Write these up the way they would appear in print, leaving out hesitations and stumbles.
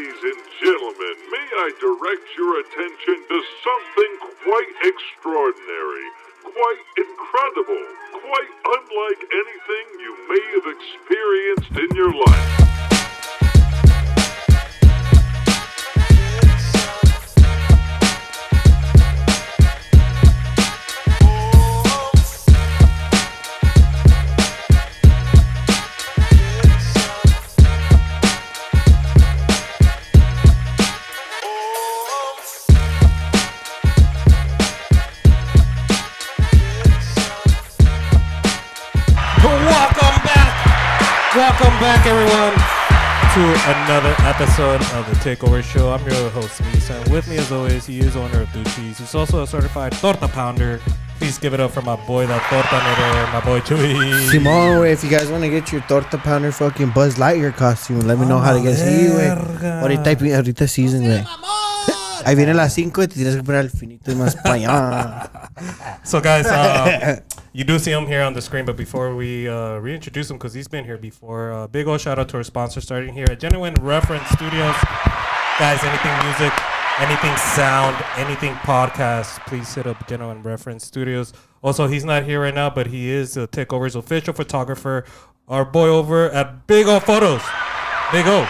Ladies and gentlemen, may I direct your attention to something quite extraordinary, quite incredible, quite unlike anything you may have experienced in your life. Welcome back, everyone, to another episode of the Takeover Show. I'm your host, Misa, and with me, as always, he is owner of Duchi's. He's also a certified torta pounder. Please give it up for my boy, the torta, my boy, Chuy. Simón, if you guys want to get your torta pounder fucking Buzz Lightyear costume, let me know how to get it. Ahorita season, güey. Ahí viene las 5 y te tienes que poner el finito y más para allá. So, guys, you do see him here on the screen, but before we reintroduce him, because he's been here before, big old shout out to our sponsor starting here at Genuine Reference Studios. Guys, anything music, anything sound, anything podcast, please hit up Genuine Reference Studios. Also, he's not here right now, but he is Takeover's official photographer. Our boy over at Big O Photos. Big O.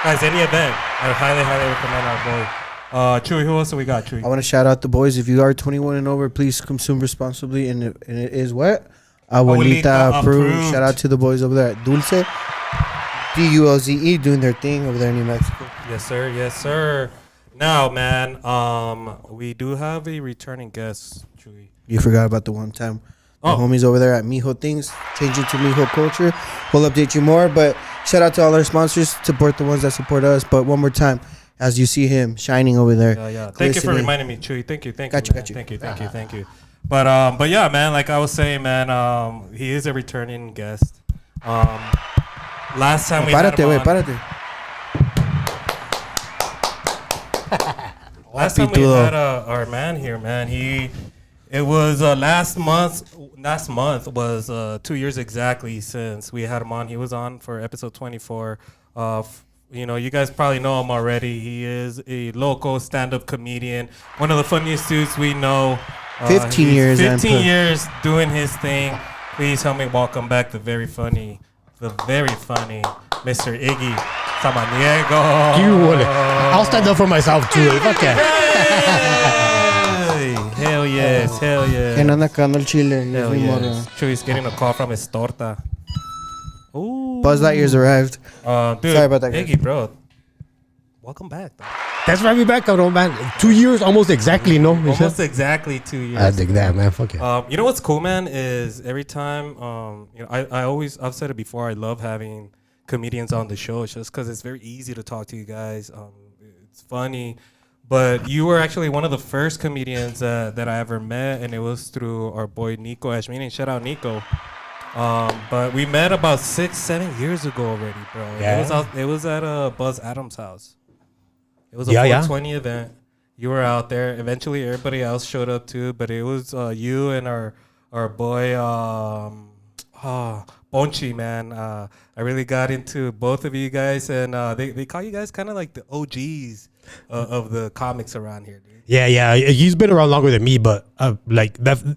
Guys, any event, I highly recommend our boy. Chuy, who else do we got, Chuy? I want to shout out the boys. If you are 21 and over, please consume responsibly. And it is what? Abuelita approved. Shout out to the boys over there at Dulce. Dulze doing their thing over there in New Mexico. Yes, sir. Yes, sir. Now, man, we do have a returning guest, Chuy. You forgot about the one time. The homies over there at Mijo Things. Change it to Mijo Culture. We'll update you more. But shout out to all our sponsors. Support the ones that support us. But one more time. As you see him shining over there. Yeah. Thank you for reminding me, Chuy. Thank you. Got you. Thank you. But yeah, man, like I was saying, man, he is a returning guest. Last time we had him on. Last time we had our man here, man. It was last month was 2 years exactly since we had him on. He was on for episode 24 of. You know, you guys probably know him already. He is a local stand-up comedian. One of the funniest dudes we know. 15 years. 15 years doing his thing. Please help me welcome back the very funny Mr. Iggy Samaniego. I'll stand up for myself, too. Fuck yeah. Hell yes. ¿Quién anda cagando el chile? Hell yes. Chuy's getting a call from his torta. Ooh. Buzz Lightyear's arrived. Dude, sorry about that, guys. Iggy, bro. Welcome back, though. That's right, we back, cabrón, man. 2 years, almost exactly, no? Almost exactly 2 years. I dig that, man. Fuck yeah. You know what's cool, man, is every time, I've said it before, I love having comedians on the show. It's just because it's very easy to talk to you guys. It's funny. But you were actually one of the first comedians that I ever met, and it was through our boy Nico Ashmini. Shout out, Nico. But we met about 6-7 years ago already, bro. Yeah. It was at Buzz Adams' house. It was a 420 event. You were out there. Eventually, everybody else showed up too, but it was you and our boy Ponchi, man. I really got into both of you guys, and they call you guys kind of like the OGs of the comics around here, dude. Yeah. He's been around longer than me, but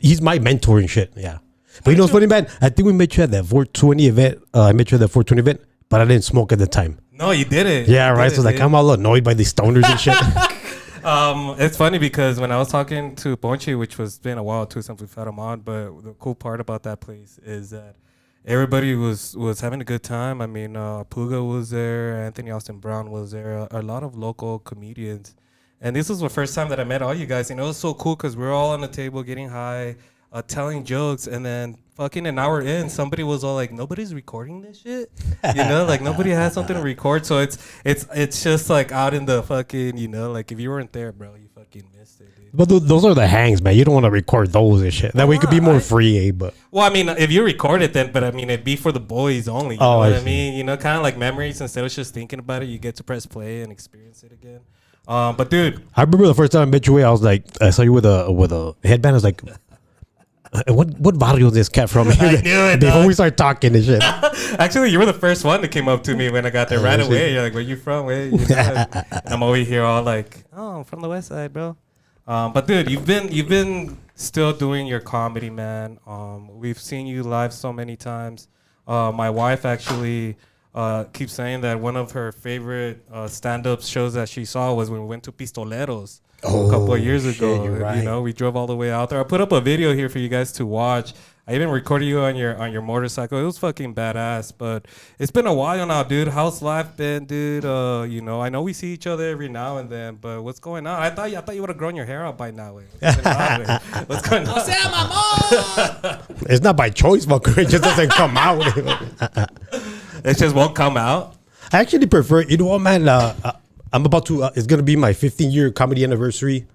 he's my mentor and shit. Yeah. But you know what's funny, man? I think we met you at that 420 event. I met you at that 420 event, but I didn't smoke at the time. No, you didn't. Yeah, right. So I'm all annoyed by these stoners and shit. It's funny because when I was talking to Ponchi, which was been a while too since we've had him on, but the cool part about that place is that everybody was having a good time. I mean, Puga was there, Anthony Austin Brown was there, a lot of local comedians. And this was the first time that I met all you guys, and it was so cool because we were all on the table getting high, telling jokes, and then fucking an hour in, somebody was all like, "Nobody's recording this shit," you know, like nobody has something to record. So it's just like out in the fucking, you know, like if you weren't there, bro, you fucking missed it, dude. But those are the hangs, man. You don't want to record those and shit. That way it could be more free, but. Well, I mean, if you record it, then, but I mean, it'd be for the boys only. You know what I mean? You know, kind of like memories. Instead of just thinking about it, you get to press play and experience it again. But dude, I remember the first time I met you. I was like, I saw you with a headband. I was like, What barrio is this cat from? I knew it, Before dog. we start talking and shit. Actually, you were the first one that came up to me when I got there right shit. away. You're like, "Where you from? Where you from?" And I'm over here all like, "Oh, I'm from the West Side, bro." But dude, you've been still doing your comedy, man. We've seen you live so many times. My wife actually keeps saying that one of her favorite stand-up shows that she saw was when we went to Pistoleros a couple of years ago. you're right. You know, we drove all the way out there. I put up a video here for you guys to watch. I even recorded you on your motorcycle. It was fucking badass. But it's been a while now, dude. How's life been, dude? You know, I know we see each other every now and then, but what's going on? I thought you would have grown your hair out by now. What's going on? It's not by choice, fucker. It just doesn't come out. It just won't come out. I actually prefer. You know what, man? I'm about to. It's gonna be my 15-year comedy anniversary,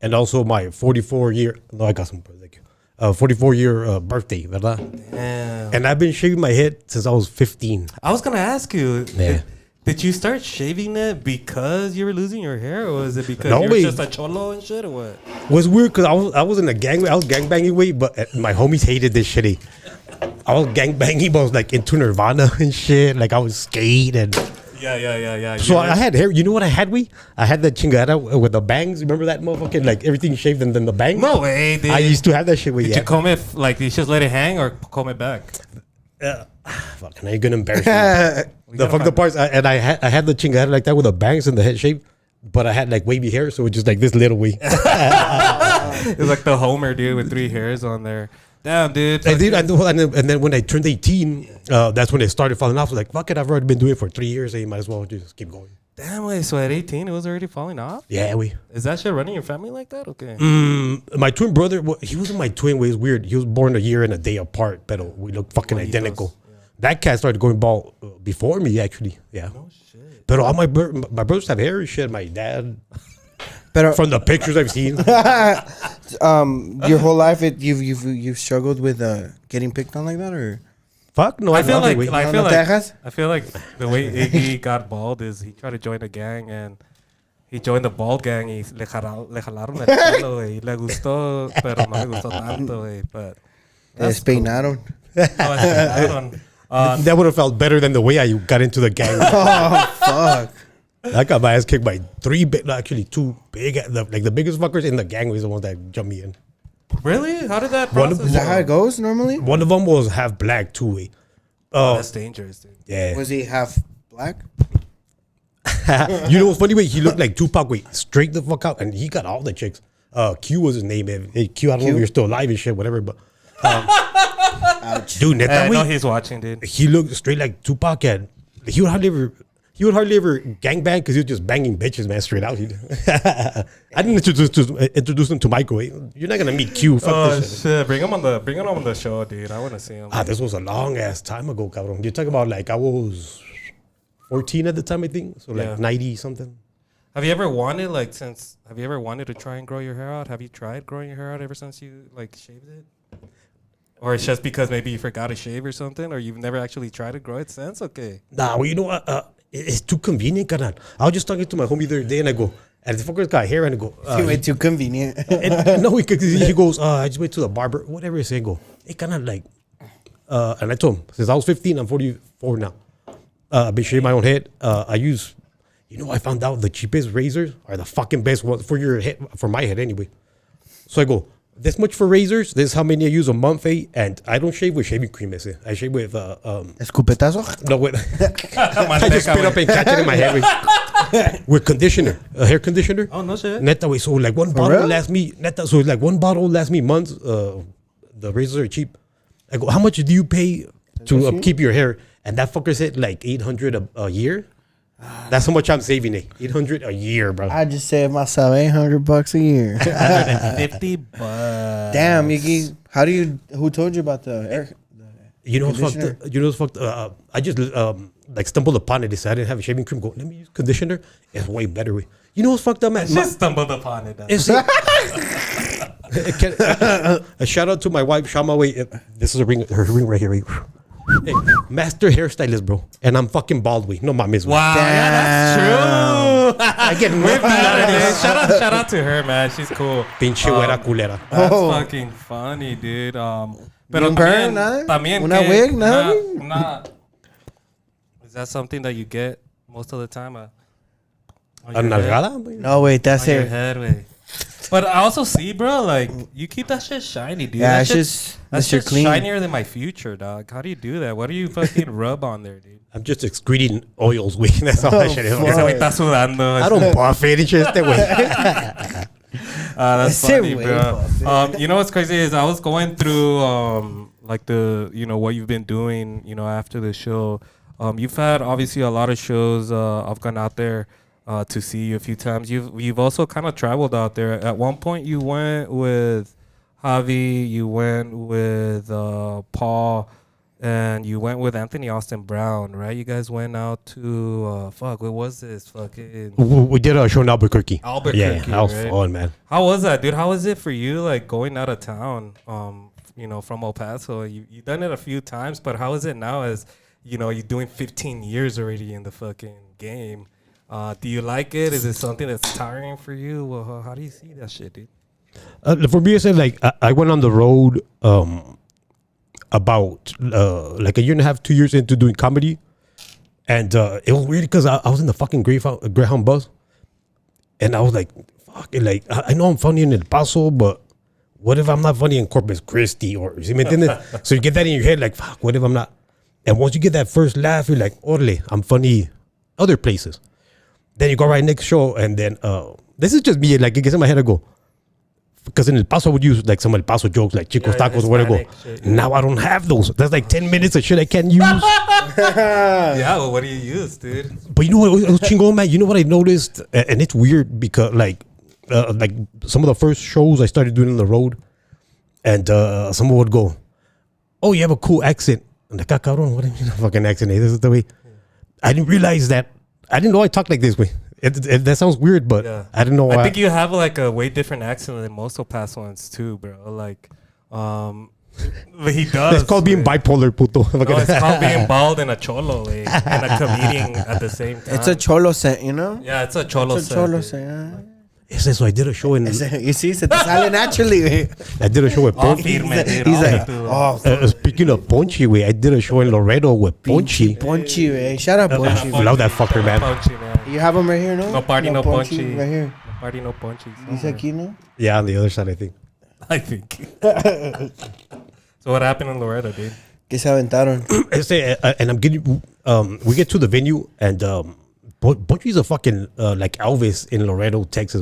and also my 44-year. No, I got some. Thank you. 44-year birthday, ¿verdad? Damn. And I've been shaving my head since I was 15. I was gonna ask you. Yeah. Did you start shaving it because you were losing your hair, or was it because No, you were wait. just a cholo and shit, or what? It was weird because I was in a gang. I was gangbanging way, but my homies hated this shit. I was gangbanging, but I was like into Nirvana and shit. Like I was skate and. Yeah. So I had hair. You know what I had? I had the chingada with the bangs. Remember that motherfucking like everything shaved and then the bangs? No way, dude. I used to have that shit with Did you comb it like you just let it hang or comb it back? Fuck, now you're gonna embarrass me. The parts, I had the chingada like that with the bangs and the head shape, but I had like wavy hair, so it was just like this little way. It was like the Homer dude with 3 hairs on there. Damn, dude. I did, and then when I turned 18, that's when it started falling off. I was like, fuck it, I've already been doing it for 3 years, so you might as well just keep going. Damn, wait, so at 18, it was already falling off? Yeah, Is that shit running your family like that? Okay. My twin brother, he wasn't my twin. It was weird. He was born a year and a day apart, but we look fucking identical. Yeah. That cat started going bald before me, actually. Yeah. Oh, shit. But all my brothers have hair and shit. My dad, Pero from the pictures I've seen. your whole life, you've struggled with getting picked on like that, or Fuck no, I feel like, No, no Texas? I feel like the way Iggy got bald is he tried to join a gang and he joined the bald gang y le jalaron el pelo, güey. Le gustó, pero no le gustó tanto, güey. But despeinaron. That would have felt better than the way I got into the gang. Oh fuck! I got my ass kicked by 2 big, the biggest fuckers in the gang was the ones that jumped me in. Really? How did that One of- process Is that how go? it goes normally? One of them was half black too. Way. That's dangerous, dude. Yeah. Was he half black? You know what's funny? Wait, he looked like Tupac. Wait, straight the fuck out, and he got all the chicks. Q was his name. Hey, Q, I don't know if you're still alive and shit, whatever. But Ouch. dude, I that know way, he's watching, dude. he looked straight like Tupac, and he would hardly ever gangbang because he was just banging bitches, man, straight out. I didn't introduce him to Michael. Hey, you're not gonna meet Q. Fuck Oh this shit. shit! Bring him on the show, dude. I want to see him. This was a long ass time ago, cabrón. You're talking about like I was 14 at the time, I think. So like Yeah. 90 something. Have you ever wanted have you ever wanted to try and grow your hair out? Have you tried growing your hair out ever since you like shaved it? Or it's just because maybe you forgot to shave or something, or you've never actually tried to grow it since? Okay. Nah, well, you know what? It's too convenient, carnal. I was just talking to my homie the other day, and I go, and the fucker's got hair, and I go, You went too convenient. and no, he goes, I just went to the barber, whatever he said. Go, hey, kind of like, and I told him, since I was 15, I'm 44 now. I've been shaving my own head. I use, I found out the cheapest razors are the fucking best ones for your head, for my head anyway. So I go, this much for razors. This is how many I use a month, and I don't shave with shaving cream. I shave with Escupetazo? no with. I just spit up and catch it in my head with conditioner, a hair conditioner. Oh no shit. Neta, way so like one bottle real? lasts me. Neta, so like one bottle lasts me months. The razors are cheap. I go, how much do you pay to upkeep your hair? And that fucker said like $800 a year. That's how much I'm saving. $800 a year, bro. I just saved myself $800 a year. $150. Damn, Iggy. Who told you about the air? You know what's Conditioner. fucked? You know what's fucked? I just like stumbled upon it. Decided I didn't have a shaving cream. Go, let me use conditioner. It's way better. Way. You know what's fucked up, man? Just stumbled upon it. It's a shout out to my wife, Shama. Wait, this is her ring right here. Wait. Hey, master hairstylist, bro, and I'm fucking bald. Way, no mames. Wow, yeah, that's true. I get Shout out to her, man. She's cool. Pinche güera culera. That's fucking funny, dude. Pero burn, también una que- wig, nada? Is that something that you get most of the time? On ¿A your head? nalgada? güey? No, wait, that's On your it. head, wait. But I also see, bro, like, you keep that shit shiny, dude. Yeah, That it's shit- just That's Mr. just Clean. shinier than my future, dog. How do you do that? What do you fucking rub on there, dude? I'm just excreting oils, güey. That's all that shit is. fuck. Ese güey está sudando. I don't buff it. It's just that way. That's Ese funny, güey, bro. You know what's crazy is I was going through like the what you've been doing after the show. You've had obviously a lot of shows. I've gone out there to see you a few times. You've also kind of traveled out there. At one point, you went with Javi. You went with Paul. And you went with Anthony Austin Brown, right? You guys went out to what was this? Fucking We did a show in Albuquerque. Albuquerque, Yeah, that was right? fun, man. How was that, dude? How was it for you, like going out of town, from El Paso? You've done it a few times, but how is it now as, you're doing 15 years already in the fucking game? Do you like it? Is it something that's tiring for you? Well, how do you see that shit, dude? For me, I said, like, I went on the road about like a year and a half, 2 years into doing comedy. And it was weird because I was in the fucking Greyhound bus. And I was like, fuck it. Like, I know I'm funny in El Paso, but what if I'm not funny in Corpus Christi? Or, ¿sí me entiendes? So you get that in your head, like, fuck, what if I'm not? And once you get that first laugh, you're like, orale, I'm funny other places. Then you go right next show, and then this is just me. Like, it gets in my head, I go, because in El Paso I would use like some El Paso jokes, like Chicos Tacos, or whatever. Hispanic shit, Now I don't have those. That's like 10 minutes of shit I can't use. Yeah, well, what do you use, dude? But you know what? It was chingon, man. You know what I noticed, and it's weird because like some of the first shows I started doing on the road, and someone would go, "Oh, you have a cool accent." I'm like, cabrón, what do you mean a fucking accent? This is the way. I didn't realize that. I didn't know I talked like this way. That sounds weird, but Yeah. I didn't know why. I think you have like a way different accent than most El Pasoans too, bro. Like, but he does. It's called being man. bipolar, puto. No, it's called being bald and a cholo, and a comedian at the same time. It's a cholo set, you know? Yeah, it's a cholo It's a set. cholo dude. set. It's so I did a show in. You see, se te sale naturally, güey. I did a show with All Ponchi. firme, dude. He's all like, activo. oh, Speaking of Ponchi, way I did a show in Laredo with Ponchi. Ponchi, güey. Shout out Ponchi. I love that fucker, man. Ponchi, man. You have him right here, no? No party, no ponchi. Right here. No party, no ponchi. Dice aquí, no? Yeah, on the other side, I think. I think. So what happened in Loreto, dude? Que se aventaron. And I'm getting, we get to the venue, and Ponchi's a fucking like Elvis in Laredo, Texas.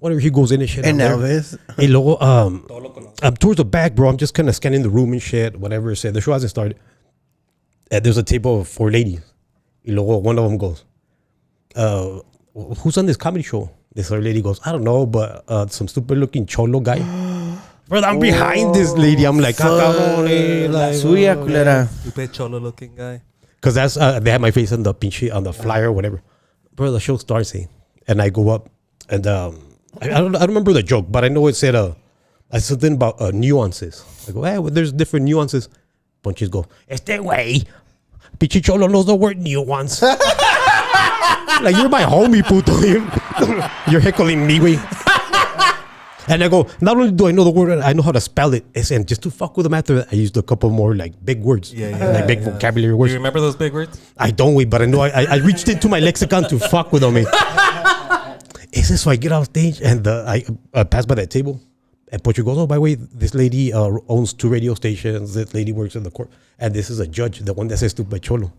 Whatever, he goes in and shit. And I'm there. Elvis. Hey, logo, I'm towards the back, bro. I'm just kind of scanning the room and shit, whatever. Said the show hasn't started. And there's a table of 4 ladies. Y luego one of them goes, who's on this comedy show? This other lady goes, I don't know, but some stupid looking cholo guy. Brother, I'm behind this lady. I'm like, La suya, culera. Stupid cholo looking guy. because that's they had my face on the pinche on the flyer or whatever. Bro, the show starts, and I go up, and I don't remember the joke, but I know it said something about nuances. I go, well, there's different nuances. Punches go, este güey, pinche cholo knows the word nuance. Like, you're my homie, puto. You're heckling me, güey. And I go, not only do I know the word, I know how to spell it. And just to fuck with them after that, I used a couple more like big words. Like big vocabulary Do words. you remember those big words? I don't wait, but I know I reached into my lexicon to fuck with them. So I get off stage and I pass by that table. And Pocho goes, oh, by the way, this lady owns 2 radio stations. This lady works in the court. And this is a judge, the one that says stupid cholo.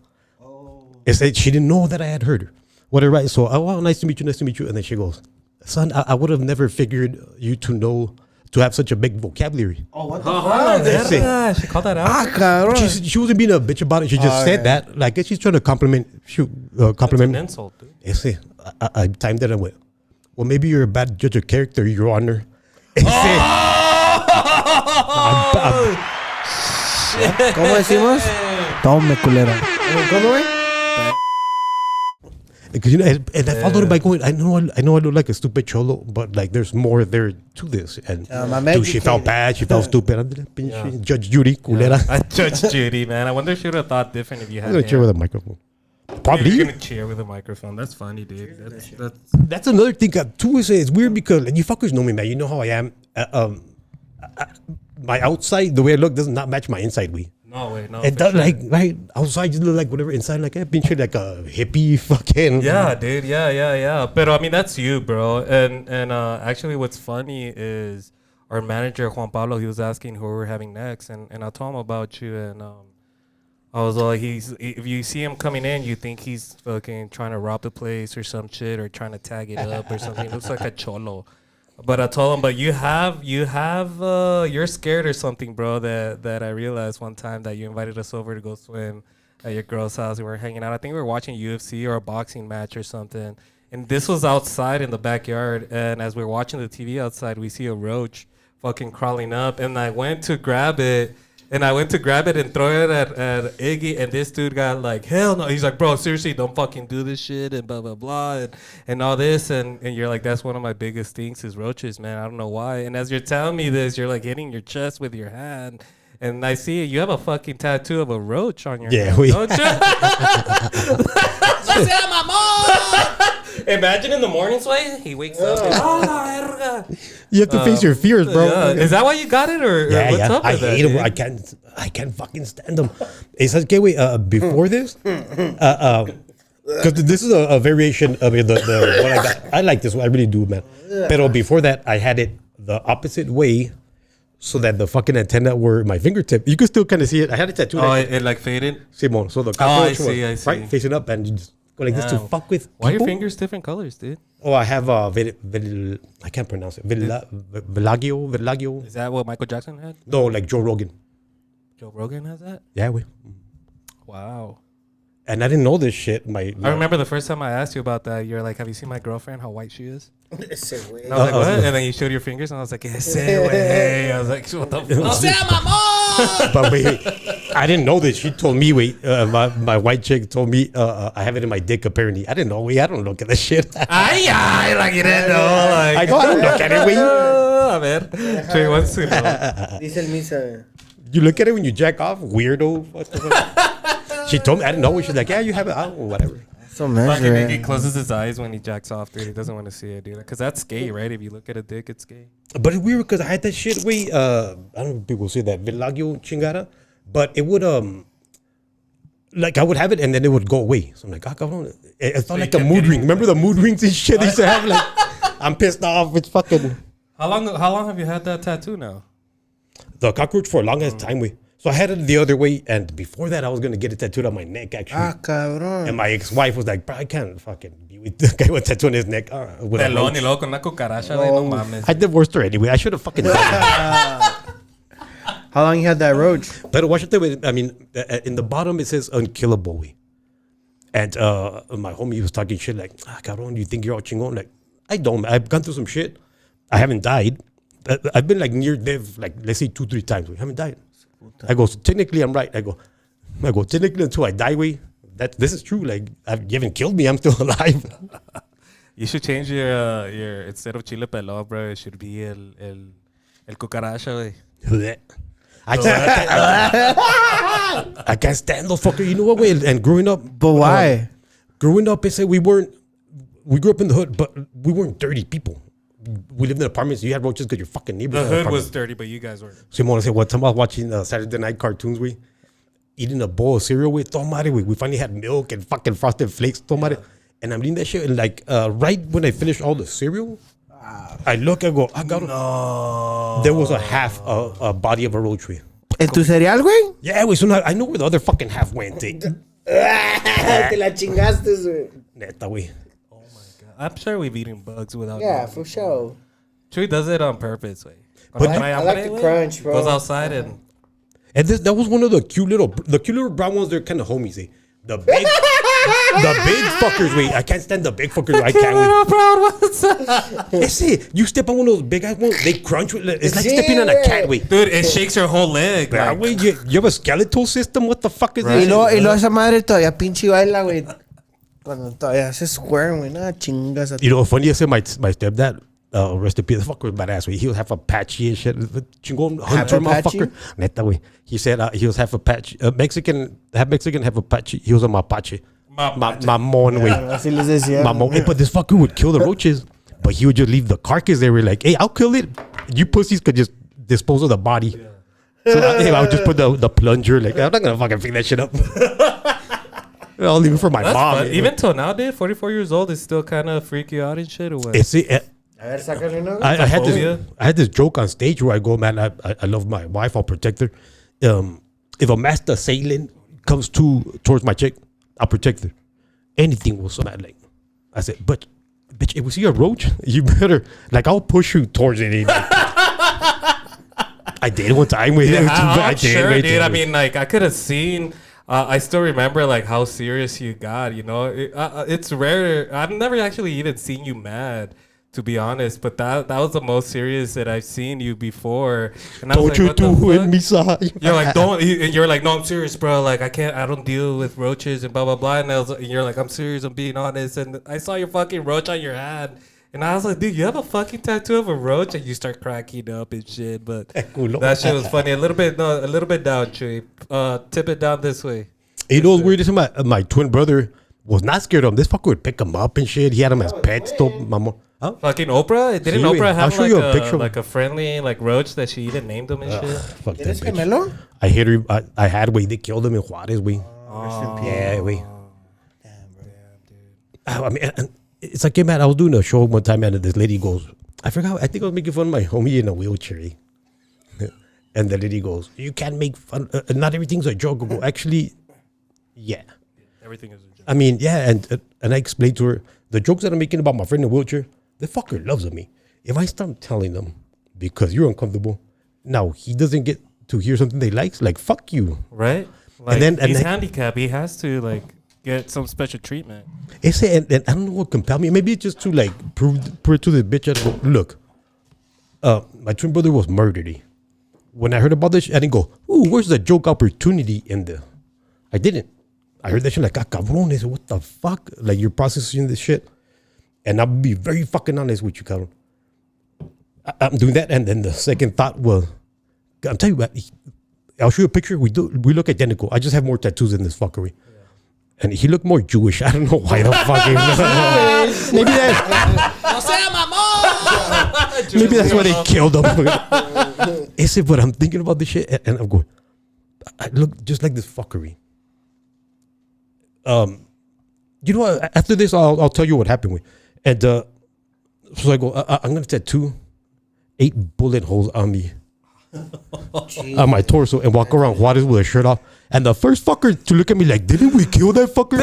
It said she didn't know that I had heard her. Whatever, right? So, oh, nice to meet you, nice to meet you. And then she goes, son, I would have never figured you to have such a big vocabulary. Oh, what the fuck? Yeah, she called that out. Ah, cabrón. She wasn't being a bitch about it. She just said that. Like, she's trying to compliment That's an insult, dude. I timed it and went, well, maybe you're a bad judge of character, Your Honor. ¿Cómo decimos? Tome, culera. ¿Cómo, güey? Because, and I followed it by going, I know I look like a stupid cholo, but like there's more there to this. And I'm dude, she felt educated. bad, she felt stupid. Judge Judy, culera. I Judge Judy, man. I wonder if she would have thought different if you I'm had gonna cheer hair. with a microphone. Probably. You're gonna cheer with a microphone. That's funny, dude. That's That's another thing too. Is it's weird because like, you fuckers know me, man. You know how I am. My outside, the way I look, does not match my inside. no way, no. It for does sure. like right outside, you look like whatever. Inside, like I've been shit like a hippie, fucking. Yeah, dude. Yeah. But I mean, that's you, bro. And actually, what's funny is our manager Juan Pablo. He was asking who we're having next, and I told him about you, and I was like, if you see him coming in, you think he's fucking trying to rob the place or some shit or trying to tag it up or something. It looks like a cholo. But I told him, but you're scared or something, bro. That I realized one time that you invited us over to go swim at your girl's house and we were hanging out. I think we were watching UFC or a boxing match or something. And this was outside in the backyard. And as we were watching the TV outside, we see a roach fucking crawling up. And I went to grab it. And throw it at Iggy, and this dude got like, hell no. He's like, bro, seriously, don't fucking do this shit, and blah, blah, blah, and all this. And you're like, that's one of my biggest things is roaches, man. I don't know why. And as you're telling me this, you're like hitting your chest with your hand. And I see you have a fucking tattoo of a roach on your hand, don't you? Imagine in the mornings, way he wakes up. And, You have to face your fears, bro. Yeah. Is that why you got it, or what's up I with that? hate them. Dude? I can't fucking stand them. It says, okay, wait. Before this, because this is a variation of the what I got. I like this one. I really do, man. But before that, I had it the opposite way, so that the fucking antenna were my fingertip. You can still kind of see it. I had it tattooed. Oh, it like faded. Simon. So the I cockroach see. right facing up, and you just go like this to fuck with people. Why are your fingers different colors, dude? Oh, I have I can't pronounce it. Villagio. Is that what Michael Jackson had? No, like Joe Rogan. Joe Rogan has that? Yeah, we. Wow. And I didn't know this shit. I remember the first time I asked you about that. You're like, have you seen my girlfriend? How white she is? Ese güey. And I was like, what? And then you showed your fingers, and I was like, ese way. I was like, what the fuck? But wait, I didn't know this. She told me, my white chick told me I have it in my dick apparently. I didn't know. I don't look at that shit. Ay, like you didn't know. Like, I don't look at it. A ver. Chuy wants to know. Dice el Misa. You look at it when you jack off, weirdo. What the fuck? She told me, I didn't know. She's like, yeah, you have it. I don't know, whatever. So Fucking measure. he closes his eyes when he jacks off, dude. He doesn't want to see it, dude. Because that's gay, right? If you look at a dick, it's gay. But it's weird because I had that shit way. I don't know if people say that Villagio chingada, but it would like I would have it and then it would go away. So I'm like, cabrón. It felt like a mood ring. Remember the mood rings and shit they used to have? Like, I'm pissed off. It's fucking. How long have you had that tattoo now? The cockroach for a long ass time way. So I had it the other way, and before that, I was gonna get it tattooed on my neck actually. Ah, cabrón. And my ex-wife was like, "Bro, I can't fucking be with the guy with a tattoo on his neck." With a Pelón roach." y luego con una cucaracha, güey, no mames. I divorced her anyway. I should have fucking done it. How long you had that roach? But watch it. I mean, in the bottom it says unkillable way. And my homie was talking shit like, cabrón, you think you're all chingon? Like, I don't. I've gone through some shit. I haven't died. I've been like near death, like let's say 2-3 times. I haven't died. I go, so technically I'm right. I go, technically until I die, this is true. Like, you haven't killed me. I'm still alive. You should change your instead of chile pelón, bro. It should be el cucaracha, güey. I can't stand those fuckers. You know what, way? And growing up. But why? Growing up, they said we grew up in the hood, but we weren't dirty people. We lived in apartments. You had roaches because your fucking neighbors. The hood was dirty, but you guys were. Simone said, one time I was watching Saturday night cartoons, eating a bowl of cereal, we finally had milk and fucking frosted flakes, and I'm eating that shit, and like, right when I finished all the cereal, I look, I go, there was a half a body of a roach, ¿En tu cereal, güey? Yeah, so now I know where the other fucking half went, Te la chingaste, güey. Neta, güey. I'm sure we've eaten bugs without. Yeah, for sure. Chuy does it on purpose, way. But I like the crunch, bro. Goes outside and that was one of the cute little brown ones. They're kind of homies, The big fuckers, I can't stand the big fuckers. I can't. little brown ones. It's it. You step on one of those big ass ones, they crunch. It's like stepping on a cat, Dude, it shakes your whole leg. Like, Like, you have a skeletal system? What the fuck is Y this? luego esa madre todavía pinche baila, güey. Cuando todavía hace square, güey. Nada chingas. You know, funny, I said my stepdad, rest in peace, the fucker was badass, He was half Apache and shit. Chingon hunter Apache? motherfucker. Neta, He said he was half Apache. Mexican, half Apache. He was a Mapache. Mamon, güey. Así les decía. Mamon. Hey, but this fucker would kill the roaches, but he would just leave the carcass there. We're like, hey, I'll kill it. You pussies could just dispose of the body. So I would just put the plunger. Like, I'm not gonna fucking pick that shit up. I'll leave it for my mom. Fun. Even till now, dude, 44 years old is still kind of freak you out and shit or what? I had this joke on stage where I go, man, I love my wife, I'll protect her. If a master assailant comes towards my chick, I'll protect her. Anything will so mad. Like I said, but bitch, if we see a roach, you better like I'll push you towards it. I did one time with him. I'm sure, dude. I mean, like I could have seen. I still remember like how serious you got. You know, it's rare. I've never actually even seen you mad, to be honest. But that was the most serious that I've seen you before. And I was don't like, you do it, Misa? You're like, don't. And you're like, no, I'm serious, bro. Like, I don't deal with roaches and blah blah blah. And you're like, I'm serious. I'm being honest. And I saw your fucking roach on your hand. And I was like, dude, you have a fucking tattoo of a roach, and you start cracking up and shit. But that shit was funny. A little bit down, Chuy. Tip it down this way. You know what's weird is my twin brother was not scared of him. This fucker would pick him up and shit. He had him as pets. Huh? Fucking Oprah? Didn't Oprah have like a friendly like roach that she even named him and shit? Fuck that bitch. I hit her. I had way they killed him in Juarez. Yeah, we. Damn, dude. I mean. It's like, hey, man, I was doing a show one time, and this lady goes, I forgot, I think I was making fun of my homie in a wheelchair. And the lady goes, you can't make fun, not everything's a joke. I go, actually, yeah. Everything is a joke. I mean, yeah, and I explained to her, the jokes that I'm making about my friend in a wheelchair, the fucker loves me. If I start telling them, because you're uncomfortable, now he doesn't get to hear something they likes, like, fuck you. Right? Like, he's handicapped, he has to, like, get some special treatment. And I don't know what compelled me. Maybe it's just to like prove to the bitch that look, my twin brother was murdered. When I heard about this, I didn't go, ooh, where's the joke opportunity in there? I didn't. I heard that shit like, cabrones, what the fuck? Like you're processing this shit. And I'll be very fucking honest with you, cabrón. I'm doing that, and then the second thought was, I'm telling you what, I'll show you a picture. We look identical. I just have more tattoos in this fuckery. And he looked more Jewish. I don't know why the fuck. Maybe that's why they killed him. But I'm thinking about this shit, and I'm going, I look just like this fuckery. You know what? After this, I'll tell you what happened with. And so I go, I'm gonna tattoo 8 bullet holes on me. On my torso and walk around Juarez with a shirt off. And the first fucker to look at me like, didn't we kill that fucker?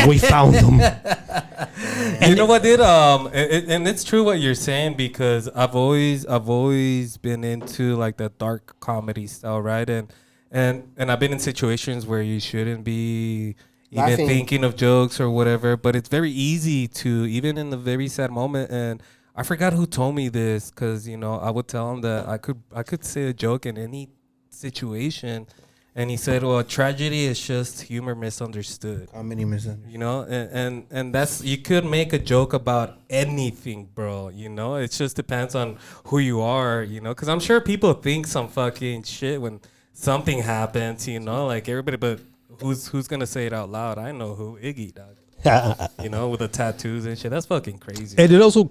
We found him. And you know what, dude? And it's true what you're saying, because I've always been into like the dark comedy style, right? And I've been in situations where you shouldn't be even thinking of jokes or whatever, but it's very easy to, even in the very sad moment. And I forgot who told me this, because you know I would tell him that I could say a joke in any situation, and he said, "Well, tragedy is just humor misunderstood." Comedy misunderstood. You know, and that's, you could make a joke about anything, bro. You know, it just depends on who you are. You know, because I'm sure people think some fucking shit when something happens. You know, like everybody, but who's gonna say it out loud? I know who. Iggy, dog. You know, with the tattoos and shit. That's fucking crazy. And it also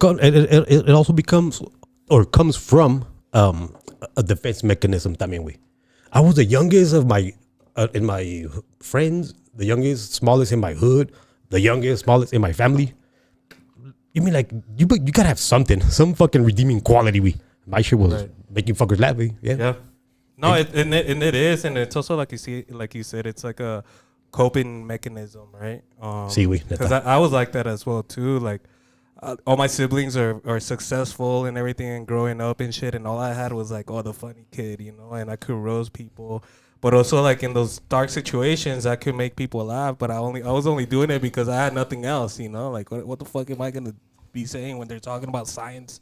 becomes or comes from a defense mechanism. También, I was the youngest of my in my friends, the youngest, smallest in my hood, the youngest, smallest in my family. You mean like you gotta have something, some fucking redeeming quality. My shit was making fuckers laugh. Yeah. No, it is, and it's also like you said, it's like a coping mechanism, right? Because I was like that as well too. Like all my siblings are successful and everything, and growing up and shit, and all I had was like, the funny kid, you know, and I could roast people, but also like in those dark situations I could make people laugh, but I was only doing it because I had nothing else, you know, like what the fuck am I gonna be saying when they're talking about science,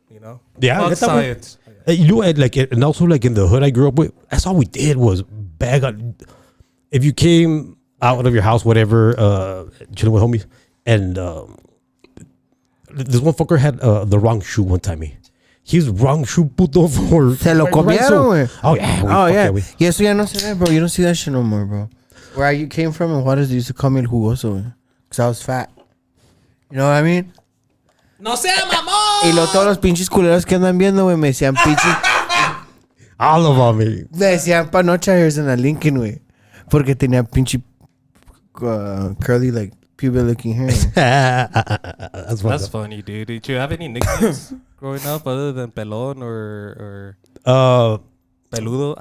you know? Yeah, that's science. You know, like, and also like in the hood I grew up with, that's all we did was bag on. If you came out of your house, whatever, chilling with homies, and this one fucker had the wrong shoe one time. His wrong shoe puto for... Se lo comieron, güey. Oh, yeah. Yeah. Y eso ya no se ve, bro. You don't see that shit no more, bro. Where you came from and Juárez, they used to call me el jugoso, because I was fat. You know what I mean? ¡No sea mamón! Y luego todos los pinches culeros que andan viendo, güey, me decían pinches... All of them, man. Me decían panocha hairs en la Lincoln, güey. Porque tenía pinche curly, like, pubic-looking hair. That's funny, dude. Did you have any nicknames growing up other than pelón or peludo?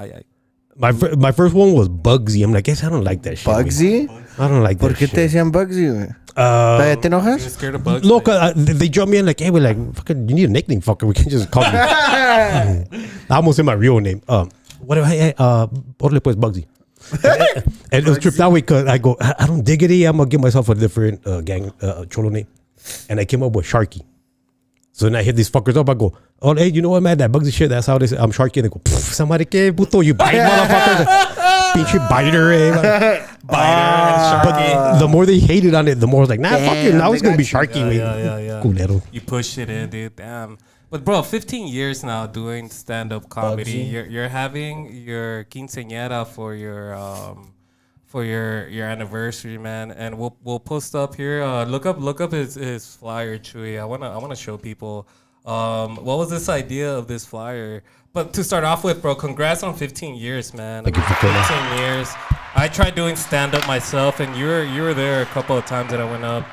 My first one was Bugsy. I'm like, I don't like that shit. ¿Bugsy? I don't like that ¿Por qué shit. te decían Bugsy, güey? ¿Todavía te You were enojas? scared of bugs? No, cause they dropped me in like, hey, we're like, fucking, you need a nickname, fucker. We can't just call you. I almost said my real name. What? Hey, Orle pues Bugsy. And it was tripped out because I go, I don't dig it. I'm gonna give myself a different gang cholo name, and I came up with Sharky. So then I hit these fuckers up. I go, oh, hey, you know what, man? That Bugsy shit. That's how they say I'm Sharky. And they go, somebody que puto, you bite, motherfuckers. Pinche biter, eh? But the more they hated on it, the more I was like, nah, fuck you. Now it's gonna be Sharky. Yeah. Culero. You pushed it in, dude. Damn. But bro, 15 years now doing stand-up comedy. You're having your quinceañera for your anniversary, man. And we'll post up here. Look up his flyer, Chuy. I wanna show people. What was this idea of this flyer? But to start off with, bro, congrats on 15 years, man. Thank you for 15 years. I tried doing stand-up myself, and you were there a couple of times that I went up.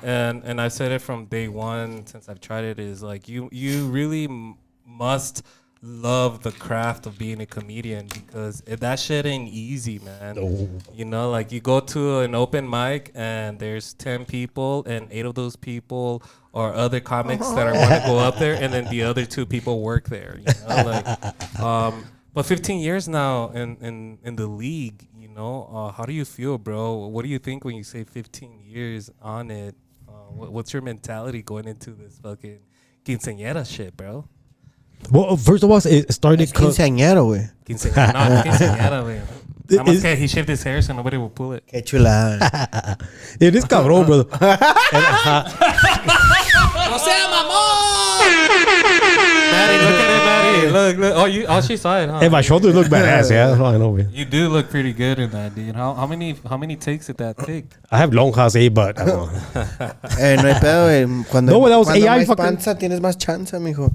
And I said it from day one since I've tried it, is like you really must love the craft of being a comedian, because that shit ain't easy, man. No. You know, like you go to an open mic and there's 10 people and 8 of those people are other comics that want to go up there, and then the other 2 people work there, you know, like but 15 years now in the league, you know, how do you feel, bro? What do you think when you say 15 years on it? What's your mentality going into this fucking quinceañera shit, bro? Well, first of all, it started. Quinceañero, güey. Quinceañera, güey. Además que he shaved his hair so nobody will pull it. Qué chulada. It is cabrón, brother. ¡No sea mamón! Maddie, look at it, Maddie. Look. Oh, she saw it, huh? Hey, my shoulders look badass. Yeah, that's all I know, man. You do look pretty good in that, dude. How many takes did that take? I have long house, but I don't know. No hay pedo, güey. Cuando No, that was AI más fucking- panza, tienes más chance, mijo.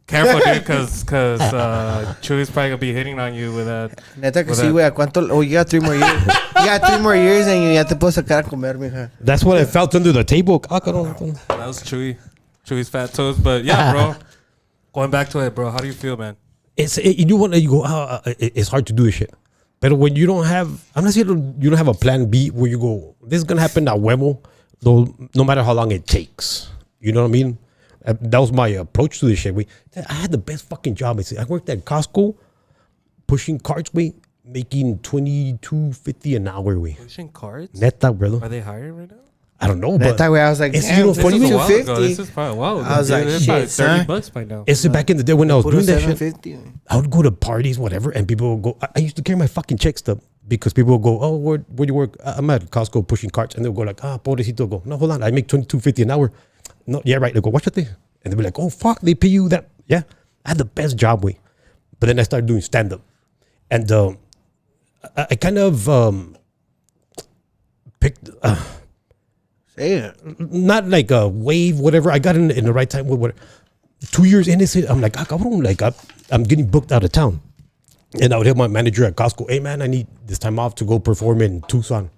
Careful, dude, because Chuy's probably gonna be hitting on you with that. Neta que with sí, that. güey. ¿A cuánto? Oh, you got 3 more years. You got 3 more years and ya te puedo sacar a comer, mija. That's what I felt under the table. Ah, cabrón. That was Chuy's fat toes, but yeah, bro. Going back to it, bro. How do you feel, man? You go, it's hard to do this shit. But when you don't have, I'm not saying you don't have a plan B where you go, this is gonna happen at huevo, though, no matter how long it takes. You know what I mean? That was my approach to this shit. I had the best fucking job. I worked at Costco, pushing carts, making $22.50 an hour, Pushing cards? Neta, brother. Are they hiring right now? I don't know, but Neta, güey. I was like, it's, damn, you know, this funny is This is a man. while ago. 250. This is probably a while ago. I was like, It's probably shit, 30 son. bucks by now. It's back in the day when I was Puro doing that shit. 750, güey. I would go to parties, whatever, and people would go. I used to carry my fucking check stub because people would go, "Oh, where do you work?" I'm at Costco pushing carts, and they'll go like, pobrecito. Go, no, hold on, I make $22.50 an hour. No, yeah, right. They go, watch it there, and they'll be like, "Oh fuck, they pay you that." Yeah, I had the best job, but then I started doing stand up, and I kind of picked. Say it. Not like a wave, whatever. I got in the right time. What? 2 years in, I'm like, cabrón, like I'm getting booked out of town, and I would have my manager at Costco. Hey man, I need this time off to go perform in Tucson,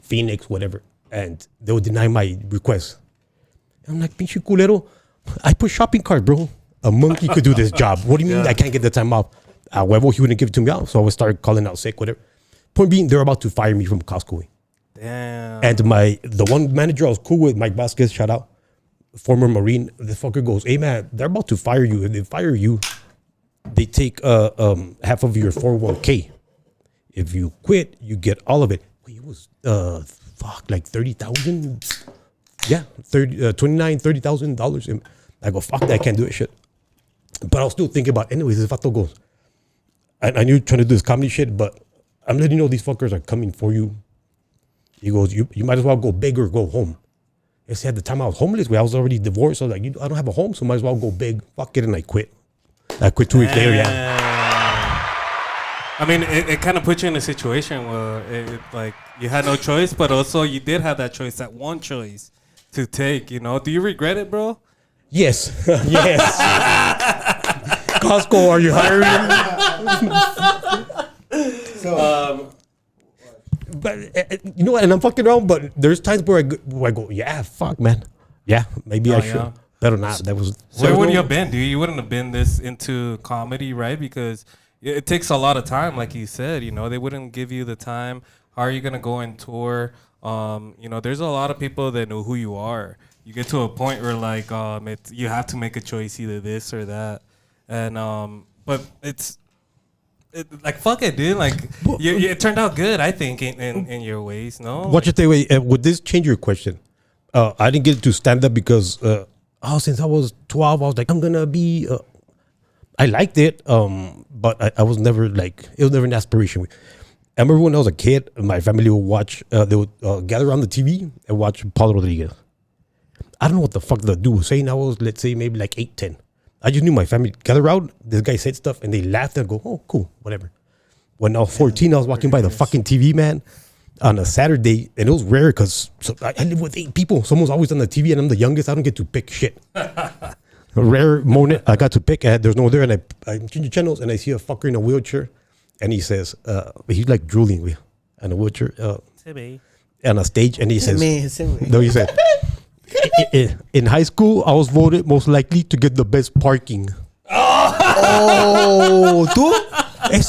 Phoenix, whatever, and they would deny my request. I'm like, pinche culero, I put shopping cart, bro. A monkey could do this job. What do you mean I can't get the time off? Huevo, he wouldn't give it to me out, so I would start calling out sick, whatever. Point being, they're about to fire me from Costco. Damn. And the one manager I was cool with, Mike Vasquez, shout out, former Marine, the fucker goes, hey man, they're about to fire you. If they fire you, they take half of your 401k. If you quit, you get all of it. Wait, it was like 30,000. Yeah, $30,000. And I go, fuck that, I can't do that shit. But I was still thinking about, anyways, this vato goes, I knew you're trying to do this comedy shit, but I'm letting you know these fuckers are coming for you. He goes, you might as well go big or go home. I said, at the time I was homeless, I was already divorced. I was like, I don't have a home, so might as well go big. Fuck it, and I quit. I quit 2 weeks later, yeah. I mean, it kind of put you in a situation where like you had no choice, but also you did have that choice, that one choice to take. You know, do you regret it, bro? Yes. Yes. Costco, are you hiring? But you know what? And I'm fucking around, but there's times where I go, yeah, fuck, man. Yeah, maybe I should. Yeah. Better not. That was. Where would you have been, dude? You wouldn't have been this into comedy, right? Because it takes a lot of time, like you said. You know, they wouldn't give you the time. How are you gonna go and tour? You know, there's a lot of people that know who you are. You get to a point where like you have to make a choice, either this or that, and but like fuck it, dude. Like it turned out good, I think, in your ways. No, What you think? Would this change your question? I didn't get to stand up because since I was 12, I was like, I'm gonna be. I liked it, but I was never like, it was never an aspiration. I remember when I was a kid, my family would watch. They would gather around the TV and watch Paulo Rodriguez. I don't know what the fuck the dude was saying. I was, let's say, maybe like 8, 10. I just knew my family gathered around. This guy said stuff and they laughed and go, oh, cool, whatever. When I was 14, I was walking by the fucking TV, man, on a Saturday, and it was rare because I live with 8 people. Someone's always on the TV, and I'm the youngest. I don't get to pick shit. A rare moment I got to pick. There's no there, and I change the channels, and I see a fucker in a wheelchair, and he says, he's like drooling in a wheelchair on a stage, and he says, no, he said, in high school, I was voted most likely to get the best parking. Oh, tú?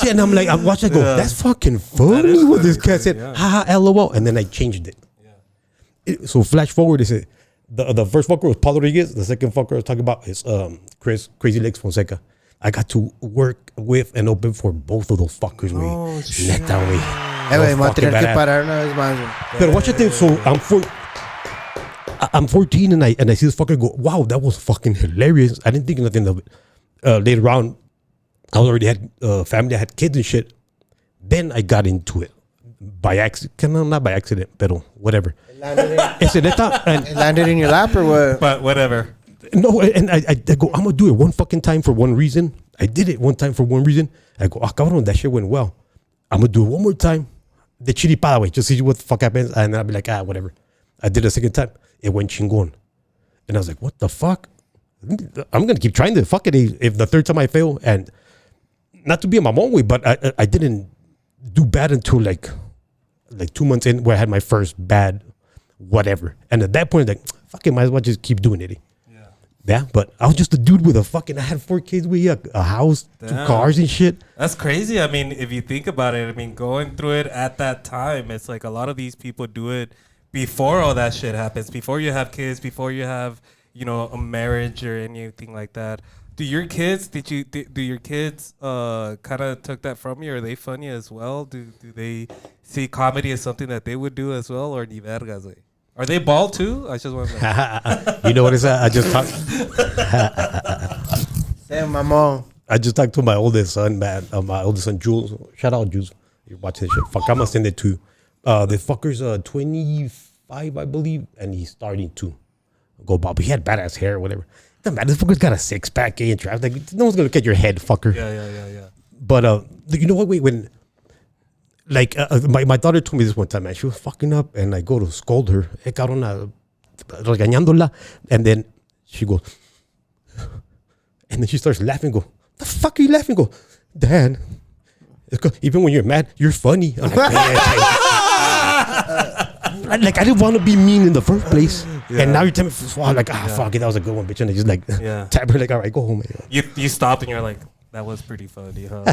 And I'm like, I'm watching, I go, that's fucking funny what this cat said. Haha, LOL. And then I changed it. So flash forward, they said, the first fucker was Paulo Rodriguez. The second fucker I was talking about is Chris Crazy Legs Fonseca. I got to work with and open for both of those fuckers, güey. Neta, güey. Güey, me voy a tener que parar una vez más, güey. But watch it, so I'm 14 and I see this fucker go, wow, that was fucking hilarious. I didn't think nothing of it. Later on, I already had family, I had kids and shit. Then I got into it by accident, not by accident, but whatever. It landed in your lap or what? But whatever. No, and I go, I'm gonna do it one fucking time for one reason. I did it one time for one reason. I go, cabrón, that shit went well. I'm gonna do it one more time. The chiripada way, just see what the fuck happens, and then I'll be like, whatever. I did it a second time. It went chingon. And I was like, what the fuck? I'm gonna keep trying to fuck it if the third time I fail. And not to be a mamon way, but I didn't do bad until like 2 months in, where I had my first bad whatever. And at that point, like, fuck it, might as well just keep doing it. Yeah, but I was just a dude with I had 4 kids with a house, Damn. 2 cars and shit. That's crazy. I mean, if you think about it, I mean, going through it at that time, it's like a lot of these people do it before all that shit happens, before you have kids, before you have, you know, a marriage or anything like that. Do your kids, do your kids kind of took that from you? Are they funny as well? Do they see comedy as something that they would do as well, or ni vergas, güey? Are they bald too? I just want to. You know what is that? I just talked. Say, mamon. I just talked to my oldest son, man. My oldest son, Jules. Shout out, Jules. You're watching this shit. Fuck, I'm gonna send it to you. The fucker's 25, I believe, and he's starting to go Bob. He had badass hair, or whatever. Doesn't matter. This fucker's got a 6-pack, and trap. Like, no one's gonna look at your head, fucker. Yeah. But you know what? Wait, when like my daughter told me this one time, man. She was fucking up, and I go to scold her, regañándola, and then she goes, and then she starts laughing. Go, the fuck are you laughing? Go, Dad. Even when you're mad, you're funny. I'm like, I didn't want to be mean in the first place, and now you're telling me, fuck it, that was a good one, bitch. And I just like tap her, like, all right, go home. Man. You stopped and you're like, that was pretty funny, huh?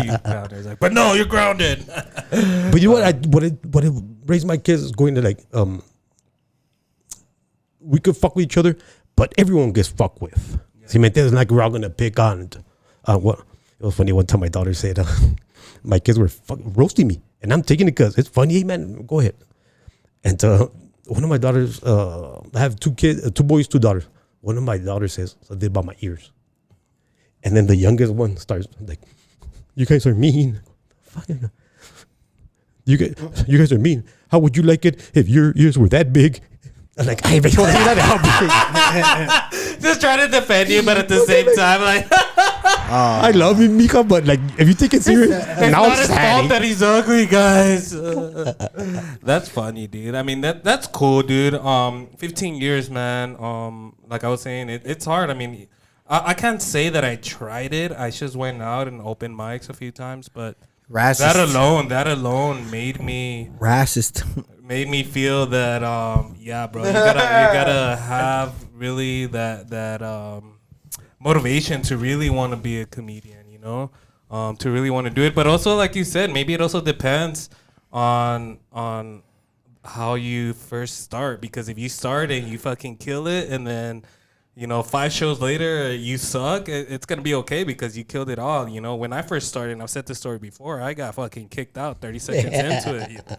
You grounded. It's like, but no, you're grounded. But you know what? What it raised my kids is going to like, we could fuck with each other, but everyone gets fucked with. See, man, it's like we're all gonna pick on. What? It was funny. One time, my daughter said, my kids were roasting me, and I'm taking it because it's funny. Hey, man, go ahead. And one of my daughters, I have 2 kids, 2 boys, 2 daughters. One of my daughters says something about my ears. And then the youngest one starts like, you guys are mean. Fucking, you guys are mean. How would you like it if your ears were that big? I'm like, ay, me hijo de la Just trying to defend you, but at the same time, like, I love him, Mika, but like, if you take it serious, it's now not it's his fault sad. that he's ugly, guys. That's funny, dude. I mean, that's cool, dude. 15 years, man. Like I was saying, it's hard. I mean, I can't say that I tried it. I just went out and opened mics a few times, but that alone made me feel that yeah, bro, you gotta have really that motivation to really want to be a comedian, you know, to really want to do it. But also, like you said, maybe it also depends on how you first start, because if you start and you fucking kill it and then, you know, 5 shows later you suck, it's gonna be okay because you killed it all. You know, when I first started, and I've said this story before, I got fucking kicked out 30 seconds into it. You know?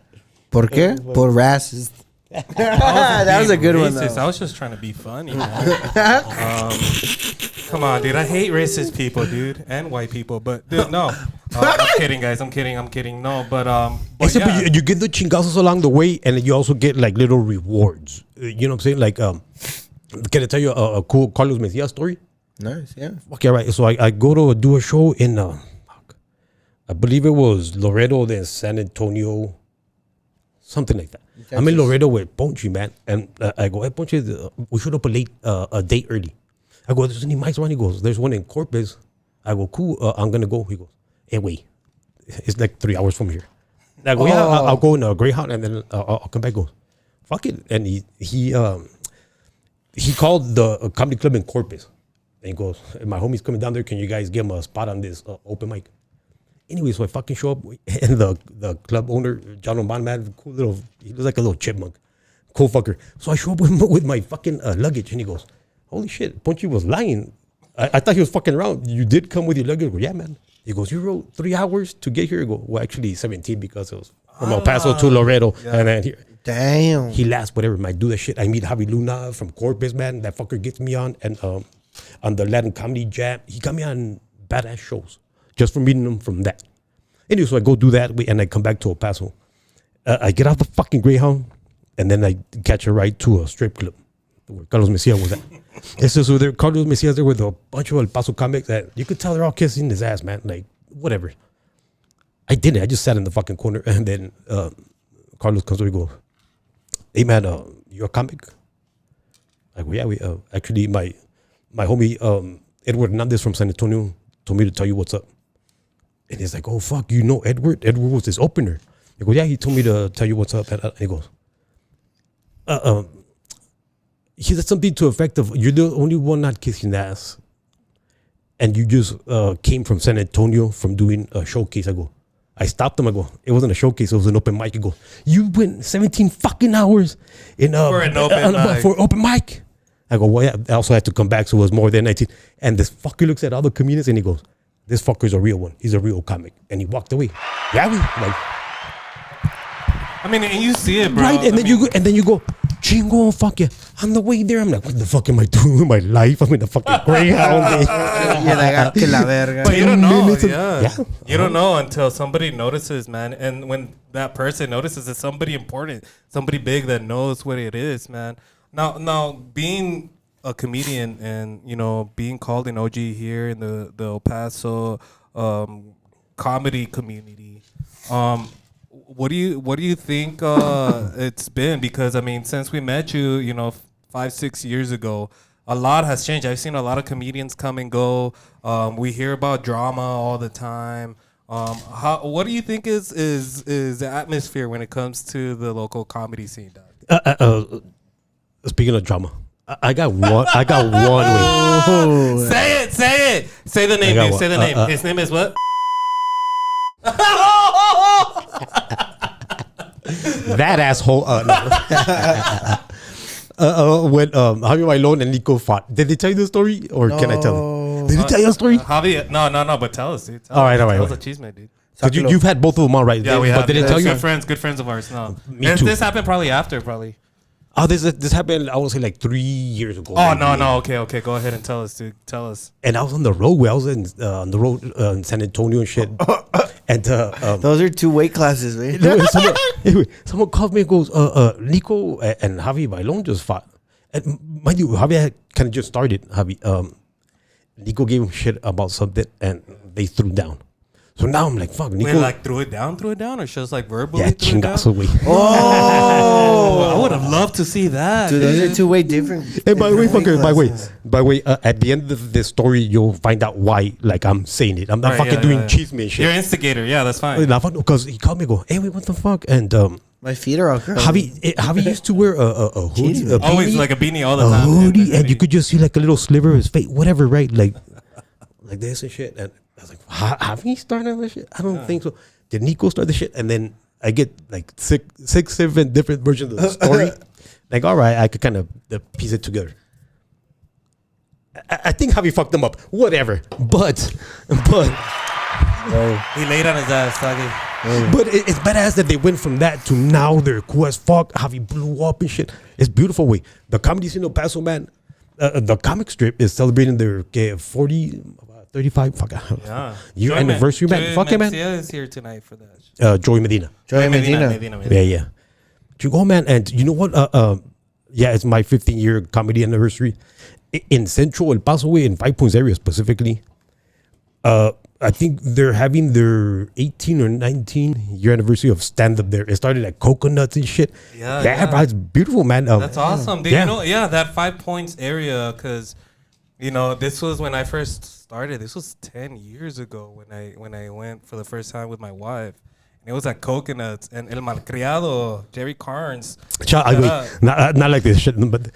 ¿Por qué? Por racist. That was a good one, though. I was just trying to be funny, man. Come on, dude. I hate racist people, dude, and white people. But dude, no, I'm kidding, guys. I'm kidding. No, but yeah. You get the chingazos along the way, and you also get like little rewards. You know what I'm saying? Like, can I tell you a cool Carlos Mencia story? Nice, yeah. Okay, right. So I go to do a show in, I believe it was Laredo, then San Antonio, something like that. I'm in Laredo with Ponchi, man. And I go, hey, Ponchi, we showed up a day early. I go, there's any mics around? He goes, there's one in Corpus. I go, cool, I'm going to go. He goes, hey, wait. It's like 3 hours from here. I go, yeah, I'll go in a Greyhound and then I'll come back. Goes, fuck it. And he called the comedy club in Corpus. And he goes, hey, my homie's coming down there. Can you guys give him a spot on this open mic? Anyway, so I fucking show up, and the club owner, John Oman, man, cool little, he looks like a little chipmunk, cool fucker. So I show up with my fucking luggage, and he goes, holy shit, Ponchi was lying. I thought he was fucking around. You did come with your luggage? I go, yeah, man. He goes, you rode 3 hours to get here? I go, well, actually 17 because it was from El Paso to Laredo, and then here. Damn. He laughs, whatever, man, do that shit. I meet Javi Luna from Corpus, man. That fucker gets me on, and on the Latin Comedy Jam. He got me on badass shows just from meeting him from that. Anyway, so I go do that, and I come back to El Paso. I get off the fucking Greyhound, and then I catch a ride to a strip club where Carlos Mencia was at. And so there, Carlos Mencia's there with a bunch of El Paso comics that you could tell they're all kissing his ass, man. Like, whatever. I didn't. I just sat in the fucking corner, and then Carlos comes over and goes, hey, man, you're a comic? I go, yeah, we actually, my homie, Edward Hernandez from San Antonio told me to tell you what's up. And he's like, oh, fuck, you know Edward? Edward was his opener. I go, yeah, he told me to tell you what's up. And he goes, he said something to the effect of, you're the only one not kissing ass. And you just came from San Antonio from doing a showcase. I go, I stopped him. I go, it wasn't a showcase. It was an open mic. I go, you went 17 fucking hours for an open mic. I go, well, yeah, I also had to come back. So it was more than 19. And this fucker looks at all the comedians and he goes, this fucker's a real one. He's a real comic. And he walked away. Yeah, like, I mean, and you see it, bro. Right, and then you go, chingo, fuck yeah. On the way there, I'm like, what the fuck am I doing with my life? I'm in the fucking Greyhound. But you don't know, yeah. You don't know until somebody notices, man. And when that person notices, it's somebody important, somebody big that knows what it is, man. Now, being a comedian and, you know, being called an OG here in the El Paso comedy community, what do you think it's been? Because I mean, since we met you, you know, 5-6 years ago, a lot has changed. I've seen a lot of comedians come and go. We hear about drama all the time. What do you think is the atmosphere when it comes to the local comedy scene, Doc? Speaking of drama, I got one. I got one. Wait. Say it. Say the name, dude. Say the name. His name is what? That asshole. When Javi Bailon and Nico fought, did they tell you the story, or can I tell it? Did they tell you a story? Javi, no. But tell us, dude. All right. Tell us a cheese man, dude. Because you've had both of them on, right? Yeah, we have. But did they tell you? Good friends of ours. No, Me too. This happened probably after. Oh, this happened, I want to say like 3 years ago. Oh, maybe. no. Okay. Go ahead and tell us, dude. Tell us. And I was on the roadway. I was on the road in San Antonio and shit. And Those are 2 weight classes, man. someone called me and goes, Nico and Javi Bailon just fought. And mind you, Javi had kind of just started. Nico gave him shit about something and they threw down. So now I'm like, fuck, Nico. Wait, like threw it down, or just like verbally? Yeah, threw it down? chingazo, güey. Oh, I would have loved to see that. Dude, those are 2 way different. Hey, by the way, different fucker, weight by the way, at the end of this story, you'll find out why, like, I'm saying it. I'm not Right, fucking yeah, doing yeah. cheese man shit. You're an instigator. Yeah, that's fine. Because he called me and go, hey, wait, what the fuck? And My feet are all curly. Javi used to wear a hoodie. Jesus. A Always beanie, like a beanie all the a time. hoodie, and you could just see like a little sliver of his face, whatever, right? Like this and shit. And I was like, have he started this shit? I don't think so. Did Nico start the shit? And then I get like six, 7 different versions of the story. Like, all right, I could kind of piece it together. I think Javi fucked them up. Whatever. But He laid on his ass, Sagi. But it's badass that they went from that to now they're cool as fuck. Javi blew up and shit. It's beautiful way. The comedy scene of Paso, man. The comic strip is celebrating their 35 Yeah. year Joy anniversary, man. Fuck it, man. Mencia is here tonight for that. Joy Medina. Joey Medina. Yeah. You go, man. And you know what? Yeah, it's my 15-year comedy anniversary. In Central El Paso, way, in 5 Points area specifically. I think they're having their 18 or 19-year anniversary of stand-up there. It started at Coconuts and shit. Yeah. Bro, it's beautiful, man. That's awesome. Did yeah. you know? Yeah, that 5 Points area, because this was when I first started. This was 10 years ago when I went for the first time with my wife. And it was at Coconuts and El Malcriado, Jerry Carnes. Not like this shit, but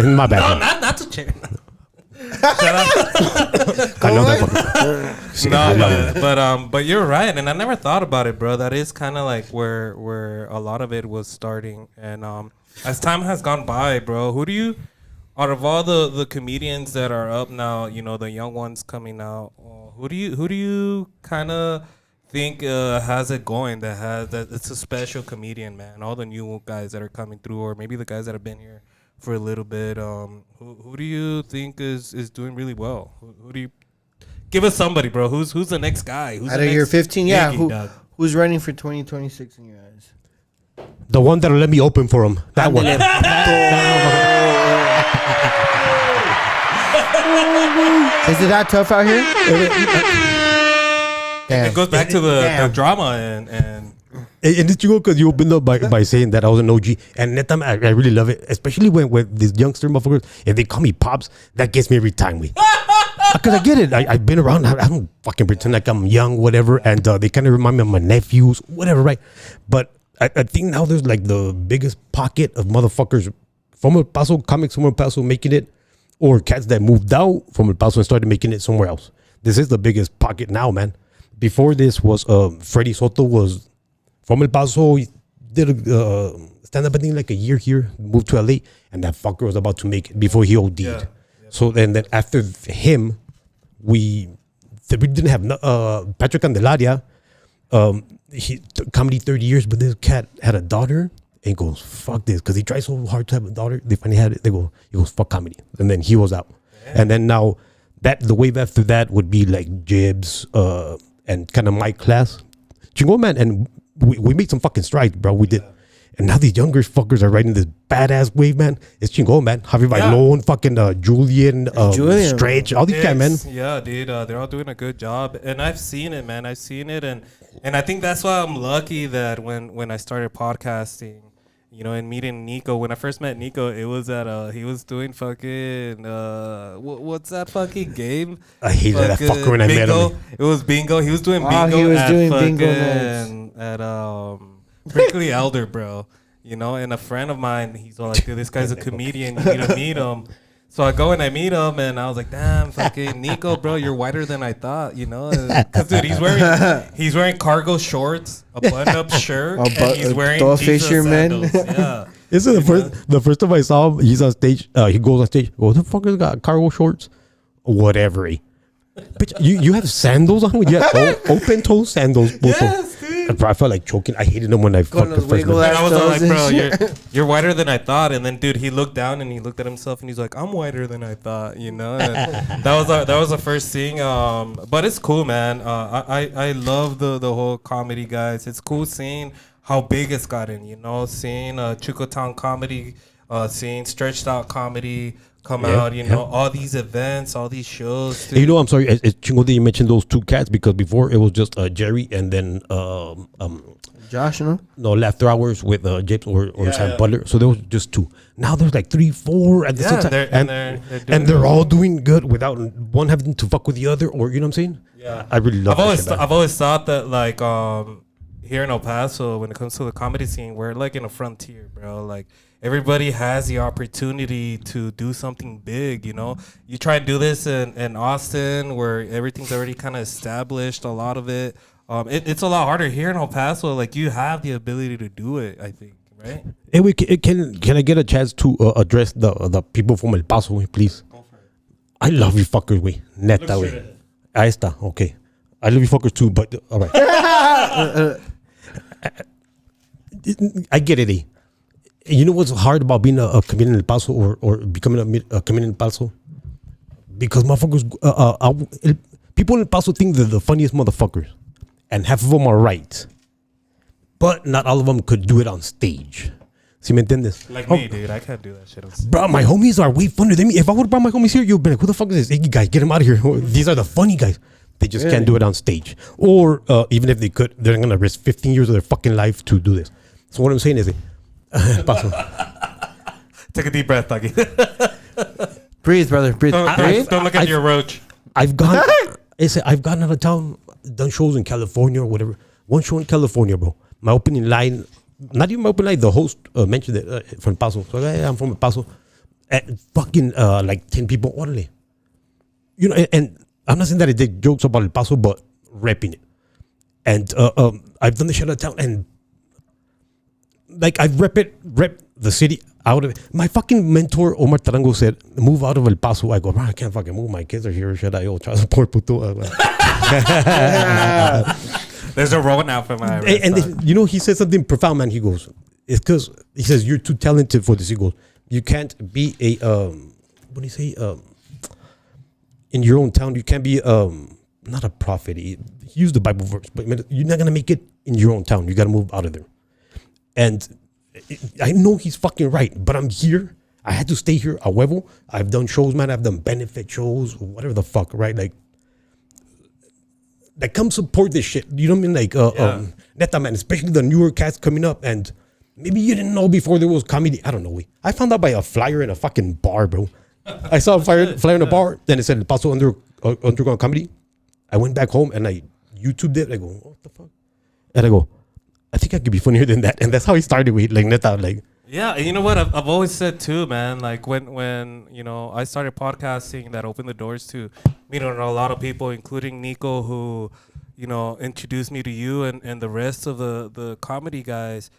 my bad. No, not to Jerry. I know that fucker. But you're right, and I never thought about it, bro. That is kind of like where a lot of it was starting, and as time has gone by, bro, who do you, out of all the comedians that are up now, the young ones coming out, who do you kind of think has it going? That it's a special comedian, man. All the new guys that are coming through, or maybe the guys that have been here for a little bit. Who do you think is doing really well? Who do you give us somebody, bro? Who's the next guy? Who's Out the of your next 15, yeah. Iggy, Who's running for 2026 in your eyes? The one that'll let me open for him. That one. Is it that tough out here? It goes back to the drama and And it's you because you opened up by saying that I was an OG, and that time I really love it, especially when these youngster motherfuckers, if they call me pops, that gets me every time. Because I get it, I've been around. I don't fucking pretend like I'm young, whatever, and they kind of remind me of my nephews, whatever, right? But I think now there's like the biggest pocket of motherfuckers from El Paso, comics from El Paso making it, or cats that moved out from El Paso and started making it somewhere else. This is the biggest pocket now, man. Before this was Freddie Soto was from El Paso. He did a stand-up, I think, like a year here, moved to LA, and that fucker was about to make it before he OD'd. Yeah. So then after him, we didn't have Patrick Candelaria. He comedy 30 years, but this cat had a daughter and goes, fuck this, because he tried so hard to have a daughter. They finally had it. He goes, fuck comedy. And then he was out. Yeah. And then now the wave after that would be like Jibs and kind of my class. Chingo, man, and we made some fucking strides, bro. We did. And now these younger fuckers are riding this badass wave, man. It's Chingo, man. Javi Bailon, fucking Julian, Stretch, all these guys, man. Yeah, dude, they're all doing a good job. And I've seen it, man. I've seen it. And I think that's why I'm lucky that when I started podcasting, and meeting Nico. When I first met Nico, it was at he was doing fucking what's that fucking game? I hated that fucker when I met him. It was bingo. He was doing bingo. He was doing bingo at Brinkley Elder, bro. And a friend of mine, he's all like, dude, this guy's a comedian. You need to meet him. So I go and I meet him, and I was like, damn, fucking Nico, bro, you're whiter than I thought, Because, dude, he's wearing cargo shorts, a button-up shirt, and he's wearing Jesus sandals. Yeah. This is the first time I saw him. He's on stage. He goes on stage. What the fuck has got cargo shorts? Whatever. Bitch, you have sandals on? You have open-toe sandals. Yes, dude. I felt like choking. I hated them when I fucked the los first wiggle man. And I was like, Those bro, and you're whiter than I thought. And then, dude, he looked down and he looked at himself and he's like, I'm whiter than I thought, you know. And that was the first thing. But it's cool, man. I love the whole comedy, guys. It's cool seeing how big it's gotten, you know, seeing Chukotown comedy, seeing stretched out comedy come out, you know, all these events, all these shows. Hey, you know, I'm sorry, it's chingo that you mentioned those two cats because before it was just Jerry and then Josh, no? no After Hours with Japes or Sam Butler. So there was just two. Now there's like 3, 4 at the same time, and they're all doing good without one having to fuck with the other, or you know what I'm saying? Yeah, I really love. I've always thought that like here in El Paso, when it comes to the comedy scene, we're like in a frontier, bro. Like everybody has the opportunity to do something big, you know. You try and do this in Austin, where everything's already kind of established. A lot of it, it's a lot harder here in El Paso. Like you have the ability to do it, I think, right? Hey, can I get a chance to address the people from El Paso, please? Go for it. I love you fuckers, we. Neta, we. Ahí está, okay. I love you fuckers too, but all right. I get it, eh? You know what's hard about being a comedian in El Paso or becoming a comedian in El Paso? Because motherfuckers, people in El Paso think they're the funniest motherfuckers. And half of them are right. But not all of them could do it on stage. ¿Sí me entiendes? Like me, dude. I can't do that shit. Bro, my homies are way funnier than me. If I would have brought my homies here, you'd be like, who the fuck is this Iggy guy? Get him out of here. These are the funny guys. They just can't do it on stage. Or even if they could, they're going to risk 15 years of their fucking life to do this. So what I'm saying is, Paso. Take a deep breath, Taki. Breathe, brother. Breathe. Don't look at your roach. I've gone out of town, done shows in California or whatever. One show in California, bro. My opening line, not even my opening line, the host mentioned it from Paso. So hey, I'm from Paso. And fucking like 10 people orderly. You know, and I'm not saying that I did jokes about El Paso, but repping it. And I've done the shit out of town, and like I've rep the city out of it. My fucking mentor Omar Tarango said, "Move out of El Paso." I go, "Bro, I can't fucking move. My kids are here. Should I try to support puto?" There's a road now for my. And you know, he said something profound, man. He goes, "It's because he says you're too talented for this." He goes, "You can't be a what do you say? In your own town, you can't be not a prophet. He used the Bible verse, but you're not gonna make it in your own town. You gotta move out of there." And I know he's fucking right, but I'm here. I had to stay here a huevo. I've done shows, man. I've done benefit shows, whatever the fuck, right? Like come support this shit. You know what I mean? Like, neta, man, especially the newer cats coming up. And maybe you didn't know before there was comedy. I don't know. I found out by a flyer in a fucking bar, bro. I saw a flyer in a bar, then it said El Paso Underground Comedy. I went back home and I YouTubed it. I go, what the fuck? And I go, I think I could be funnier than that. And that's how he started with, like, neta, like. Yeah, you know what? I've always said too, man. Like when you know I started podcasting, that opened the doors to meeting a lot of people, including Nico, who you know introduced me to you and the rest of the comedy guys.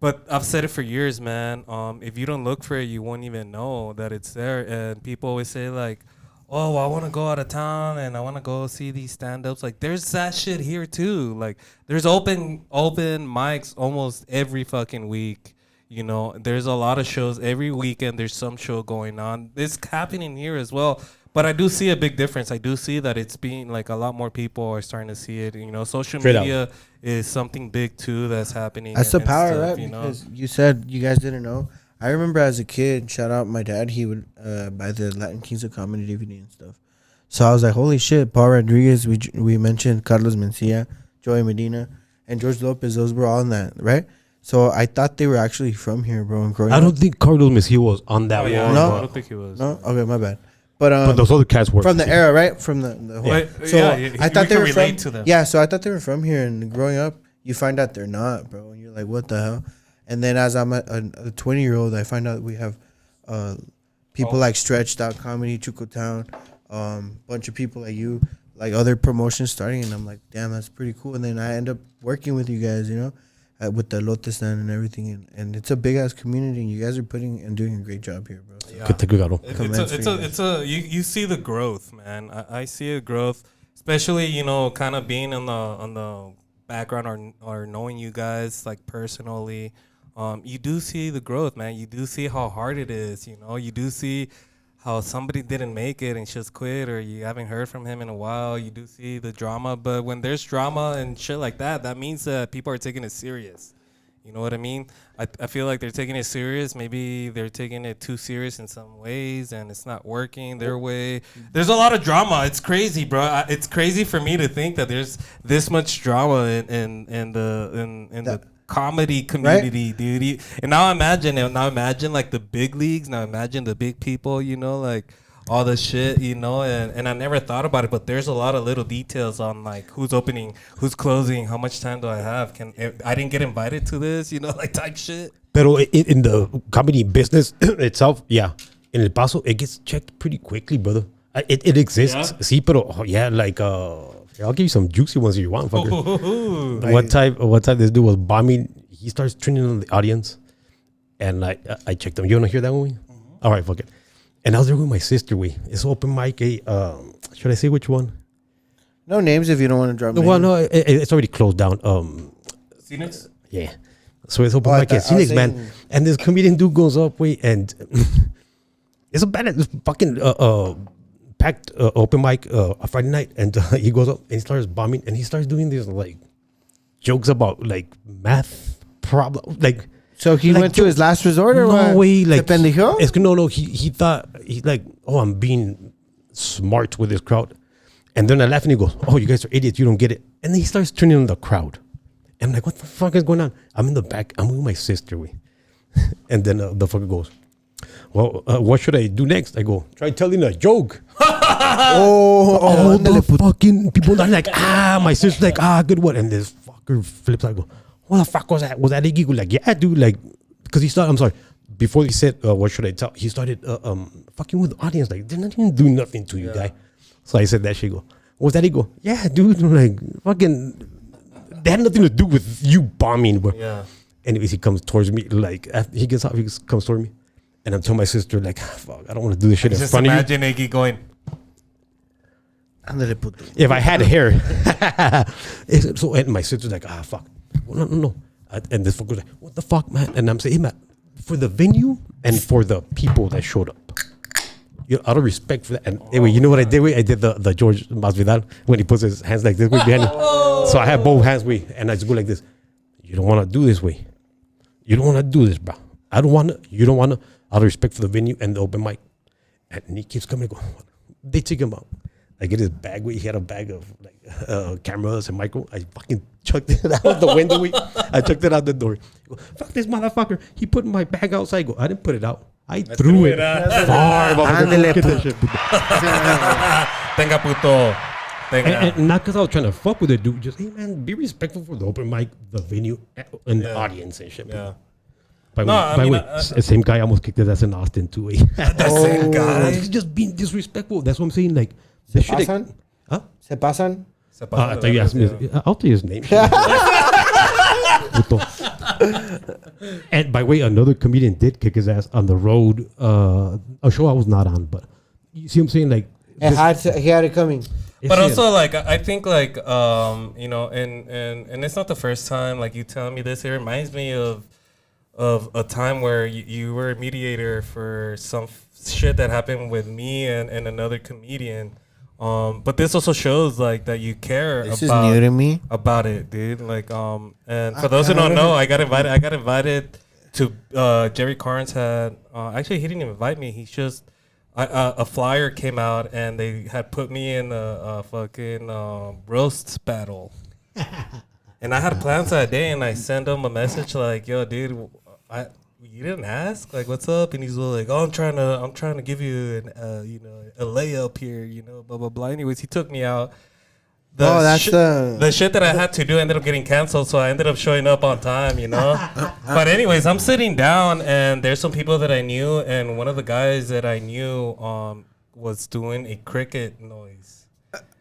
But I've said it for years, man. If you don't look for it, you won't even know that it's there. And people always say like, "Oh, I want to go out of town and I want to go see these stand-ups." Like, there's that shit here too. Like, there's open mics almost every fucking week. You know, there's a lot of shows every weekend. There's some show going on. It's happening here as well. But I do see a big difference. I do see that it's being like a lot more people are starting to see it. You know, social media is something big too that's happening. That's the power, stuff, right? You know? Because you said you guys didn't know. I remember as a kid, shout out my dad, he would buy the Latin Kings of Comedy DVD and stuff. So I was like, holy shit, Paul Rodriguez, we mentioned Carlos Mencia, Joey Medina, and George Lopez. Those were all on that, right? So I thought they were actually from here, bro. And growing I up. don't think Carlos Mencia was on that one. No. I don't think he was. No? Okay, my bad. But those other cats were. From the era, right? From the whole. Yeah. So Yeah, I thought they were relate from. to them. Yeah, so I thought they were from here. And growing up, you find out they're not, bro. And you're like, what the hell? And then as I'm a 20-year-old, I find out we have people like Stretched Out Comedy, Chukotown, bunch of people like you, like other promotions starting. And I'm like, damn, that's pretty cool. And then I end up working with you guys, you know, with the Lote stand and everything. And it's a big-ass community. And you guys are putting and doing a great job here, bro. So Yeah. You see the growth, man. I see a growth, especially, you know, kind of being on the background or knowing you guys like personally, you do see the growth, man. You do see how hard it is. You know, you do see how somebody didn't make it and just quit, or you haven't heard from him in a while. You do see the drama, but when there's drama and shit like that, that means that people are taking it serious. You know what I mean? I feel like they're taking it serious. Maybe they're taking it too serious in some ways, and it's not working their way. There's a lot of drama. It's crazy, bro. It's crazy for me to think that there's this much drama in the comedy community, right? Dude. And now imagine it. Now imagine like the big leagues. Now imagine the big people. You know, like all the shit, you know, and I never thought about it, but there's a lot of little details on like who's opening, who's closing, how much time do I have? I didn't get invited to this, you know, like type shit. Pero in the comedy business itself, yeah, in El Paso, it gets checked pretty quickly, brother. It exists. Yeah. Sí, pero yeah, like I'll give you some juicy ones if you want, fucker. One time this dude was bombing. He starts training on the audience, and I checked him. You wanna hear that one? Mm-hmm. All right, fuck it. And I was there with my sister. It's open mic. Should I say which one? No names if you don't want to drop names. Well, no, it's already closed down. Phoenix? Yeah. So it's open mic at Phoenix, man. And this comedian dude goes up, and it's fucking packed open mic a Friday night. And he goes up and he starts bombing. And he starts doing these like jokes about like math problem. Like, so he went to his last resort, or no what? Way, like no. He thought he's like, oh, I'm being smart with this crowd, and then I laugh and he goes, oh, you guys are idiots, you don't get it, and then he starts turning on the crowd, and I'm like, what the fuck is going on? I'm in the back, I'm with my sister, and then the fucker goes, well, what should I do next? I go, try telling a joke. oh, the fucking people are like, my sister's like, good one, and this fucker flips out. I go, what the fuck was that? Was that Iggy? Like, yeah, dude. Like, because he started, I'm sorry, before he said, what should I tell? He started fucking with the audience. Like, they're not even doing nothing to you, guy. So I said that shit. What was that? He go, yeah, dude. Like, fucking, they had nothing to do with you bombing. Bro. Yeah. Anyways, he comes towards me. Like, after he gets off, he comes towards me. And I'm telling my sister, like, fuck, I don't want to do this shit in front of you. Just imagine Iggy going, if I had hair. So, and my sister's like, fuck. Well, no. And this fucker was like, what the fuck, man? And I'm saying, hey, man, for the venue and for the people that showed up, out of respect for that. And anyway, you know what I did? I did the George Masvidal when he puts his hands like this behind him. So I have both hands, and I just go like this. You don't want to do this, You don't want to do this, bro. I don't want to. You don't want to. Out of respect for the venue and the open mic. And he keeps coming and going. They take him out. I get his bag. He had a bag of like cameras and micro. I fucking chucked it out the window. I chucked it out the door. Go, fuck this motherfucker. He put my bag outside. I go, I didn't put it out. I threw it far. Tenga puto. And not because I was trying to fuck with it, dude. Just, hey, man, be respectful for the open mic, the venue, and the audience and shit. Yeah. By the way, same guy almost kicked his ass in Austin too. The same guy? He's just being disrespectful. That's what I'm saying. Like, Se pasan? Huh? Se pasan? I thought you asked me. I'll tell you his name. And by the way, another comedian did kick his ass on the road. A show I was not on, but you see what I'm saying? Like, he had it coming. But also, like, I think, like, you know, and it's not the first time, like, you telling me this. It reminds me of a time where you were a mediator for some shit that happened with me and another comedian. But this also shows like that you care this about is new to me. About it, dude. Like and for those who don't know, I got invited to Jerry Carnes had actually he didn't invite me. He's just a flyer came out and they had put me in a fucking roast battle. And I had plans that day and I sent him a message like, yo, dude, you didn't ask, like, what's up? And he's like, oh, I'm trying to give you an you know, a layup here, you know, blah blah blah. Anyways, he took me out. The shit that I had to do ended up getting canceled, so I ended up showing up on time, you know. But anyways, I'm sitting down and there's some people that I knew, and one of the guys that I knew was doing a cricket noise.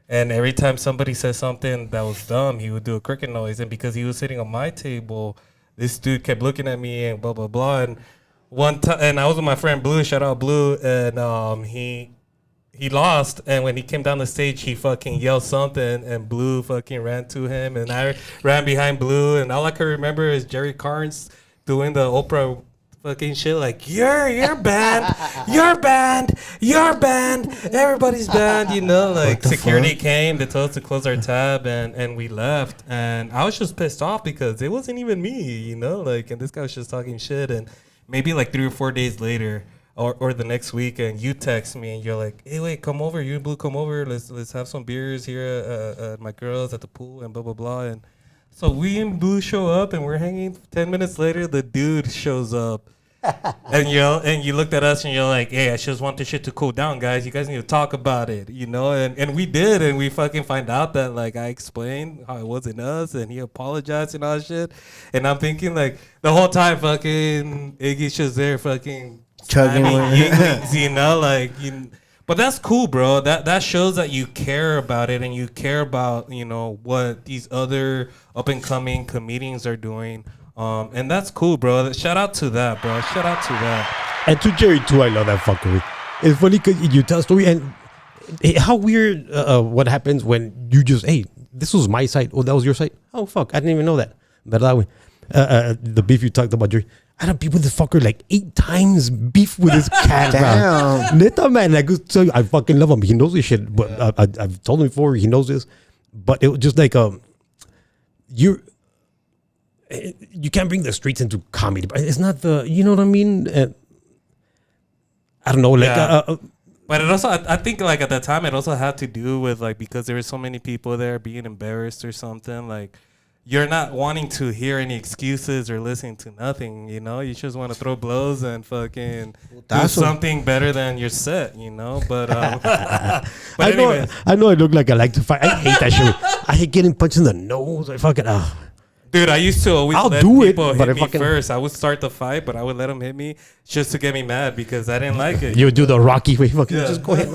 And every time somebody said something that was dumb, he would do a cricket noise. And because he was sitting on my table, this dude kept looking at me and blah blah blah. And one time, and I was with my friend Blue. Shout out Blue. And he he lost, and when he came down the stage, he fucking yelled something, and Blue fucking ran to him, and I ran behind Blue, and all I can remember is Jerry Carnes doing the Oprah fucking shit like, your band, your band, everybody's band, you know, like security came, they told us to close our tab, and we left, and I was just pissed off because it wasn't even me, you know, like, and this guy was just talking shit, and maybe like 3 or 4 days later, or the next week, and you text me, and you're like, hey, wait, come over, you and Blue, come over, let's have some beers here at my girls at the pool, and blah, blah, blah, and so we and Blue show up, and we're hanging. 10 minutes later, the dude shows up, and you looked at us, and you're like, "Hey, I just want this shit to cool down, guys. You guys need to talk about it, you know." And we did, and we fucking find out that like I explained how it wasn't us, and he apologized and all that shit. And I'm thinking like the whole time, fucking Iggy's just there, fucking chugging, you know, like you. But that's cool, bro. That shows that you care about it, and you care about, you know, what these other up and coming comedians are doing. And that's cool, bro. Shout out to that, bro. Shout out to that. And to Jerry too, I love that fuckery. It's funny because you tell a story, and how weird what happens when you just, hey, this was my site. Oh, that was your site. Oh fuck, I didn't even know that. But that way, the beef you talked about, Jerry. I done beef with this fucker like 8 times. Beef with his cat, bro. Neta, man. Like, tell you, I fucking love him. He knows this shit. But I've told him before. He knows this. But it was just like you can't bring the streets into comedy. It's not the, you know what I mean? I don't know. Like, yeah. But it also, I think like at that time, it also had to do with like because there were so many people there being embarrassed or something. Like, you're not wanting to hear any excuses or listening to nothing, you know? You just want to throw blows and fucking do something better than your set, you know? But, but I know I look like I like to fight. I hate that shit. I hate getting punched in the nose. I fucking, dude, I used to always let do people it, but hit me first. I would start the fight, but I would let them hit me just to get me mad because I didn't like it. You would do the Rocky way. Fucking just go ahead.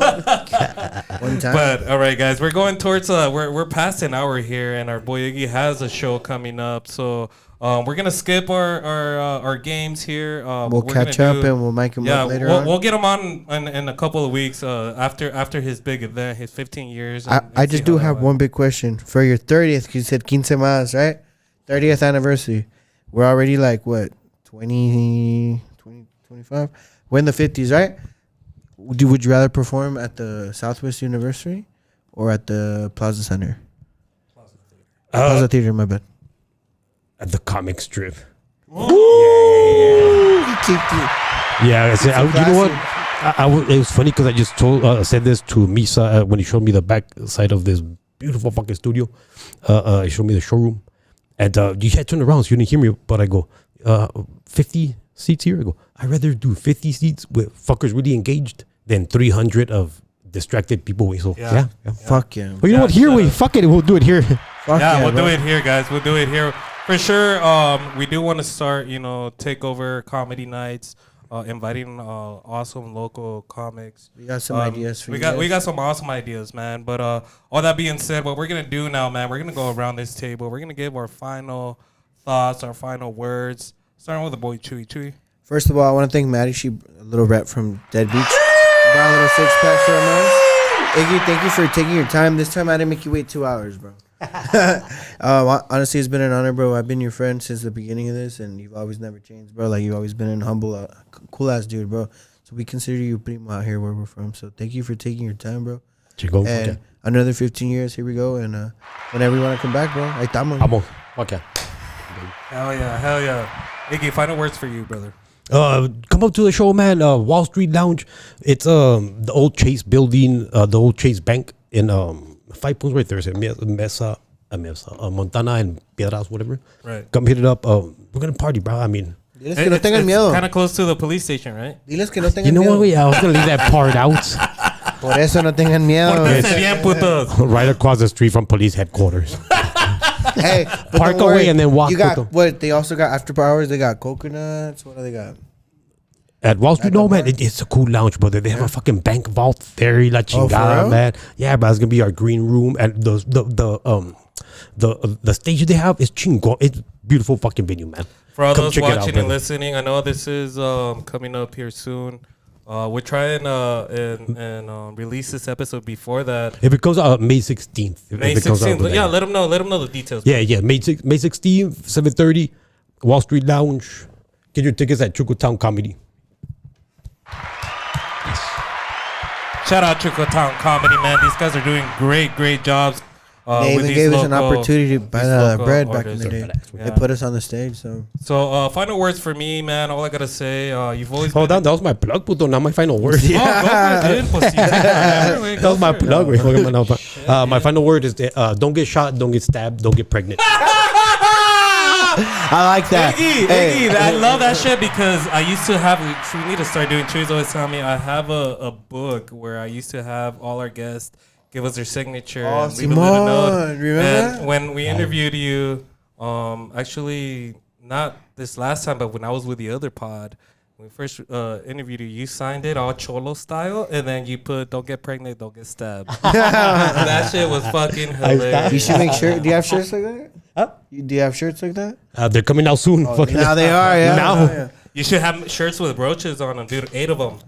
One time. But all right, guys, we're going towards we're past an hour here, and our boy Iggy has a show coming up, so we're gonna skip our games here. We'll catch up and we'll make him up later. We'll get him on in a couple of weeks after his big event, his 15 years. I just do have one big question for your 30th. You said 15 más, right? 30th anniversary. We're already like what 20, 25. We're in the 50s, right? Would you rather perform at the Southwest University or at the Plaza Center? Plaza Theater, my bad. At the comic strip. Ooh, he kicked it. Yeah, you know what? It was funny because I just said this to Misa when he showed me the back side of this beautiful fucking studio. He showed me the showroom. And you had turned around, so you didn't hear me. But I go, 50 seats here? I go, I'd rather do 50 seats with fuckers really engaged than 300 of distracted people. So, yeah. Fuck yeah. But you know what? Here, fuck it. We'll do it here. We'll do it here, guys. We'll do it here. For sure, we do want to start, take over comedy nights, inviting awesome local comics. We got some ideas for we got some awesome ideas, man. But all that being said, what we're going to do now, man, we're going to go around this table. We're going to give our final thoughts, our final words, starting with the boy Chuy. First of all, I want to thank Maddie. She a little rep from Dead Beach. Brought a little 6-pack for us. Iggy, thank you for taking your time. This time I didn't make you wait 2 hours, bro. Honestly, it's been an honor, bro. I've been your friend since the beginning of this, and you've always never changed, bro. Like, you've always been an humble, cool ass dude, bro. So we consider you primo out here where we're from. So thank you for taking your time, bro. Chico, and another 15 years, here we go. And whenever you want to come back, bro, ahí estamos. Vamos. Okay. Hell yeah. Iggy, final words for you, brother. Come up to the show, man. Wall Street Lounge. It's the old Chase building, the old Chase Bank in 5 Points right there. It's Mesa, Montana and Piedras, whatever. Right. Come hit it up. We're gonna party, bro. I mean, Diles que no tengan miedo. Kind of close to the police station, right? Diles que no tengan you know miedo. what? I was gonna leave that part out. Por eso no tengan miedo. Right across the street from police headquarters. Hey, park away and then walk. You got what? They also got after hours. They got coconuts. What do they got? At Wall Street, no, man. It's a cool lounge, brother. They have a fucking bank vault there, la chingada, man. Yeah, but it's gonna be our green room, and the stage they have is chingo. It's beautiful fucking venue, man. For all those watching and listening, I know this is coming up here soon. We're trying and release this episode before that. If it comes out May 16th. May if it comes out 16th. Yeah, let them know. Let them know the details. Yeah. May 16th, 7:30, Wall Street Lounge. Get your tickets at Town Comedy. Shout out Town Comedy, man. These guys are doing great jobs. They even gave us an opportunity to buy the bread back in the day. They put us on the stage, so. So, final words for me, man. All I gotta say, you've always Hold on, that was my plug, puto. Not my final word. Oh, go for it, dude. Pues, That was my plug. My final word is don't get shot, don't get stabbed, don't get pregnant. I like that. Iggy, I love that shit because I used to have. We need to start doing. Chuy's always telling me I have a book where I used to have all our guests give us their signature and leave a little note. Remember and that? when we interviewed you, actually not this last time, but when I was with the other pod, when we first interviewed you signed it all cholo style, and then you put "Don't get pregnant, don't get stabbed." That shit was fucking hilarious. You should make sure. Do you have shirts like that? Huh? Do you have shirts like that? They're coming out soon. Now they are, yeah. Now. You should have shirts with brooches on them, dude. 8 of them.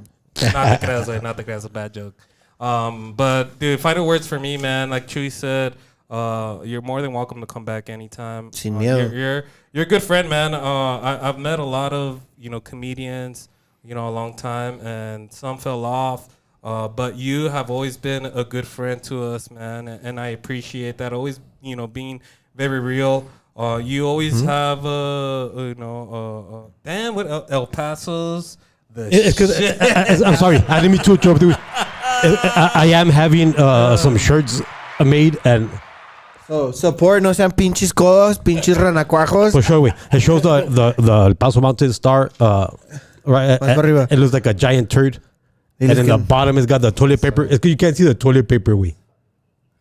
Not the grass, a bad joke. But dude, final words for me, man. Like Chuy said, you're more than welcome to come back anytime. Sin miedo. You're a good friend, man. I've met a lot of comedians, a long time, and some fell off. But you have always been a good friend to us, man, and I appreciate that. Always, being very real. You always have, damn, what El Paso's. I'm sorry, I didn't mean to interrupt you. I am having some shirts made and. So support, no sean pinches codos, pinches ranacuajos. For sure, it shows the El Paso Mountain Star. Right, Más para arriba. it looks like a giant turd, and then the bottom has got the toilet paper. You can't see the toilet paper,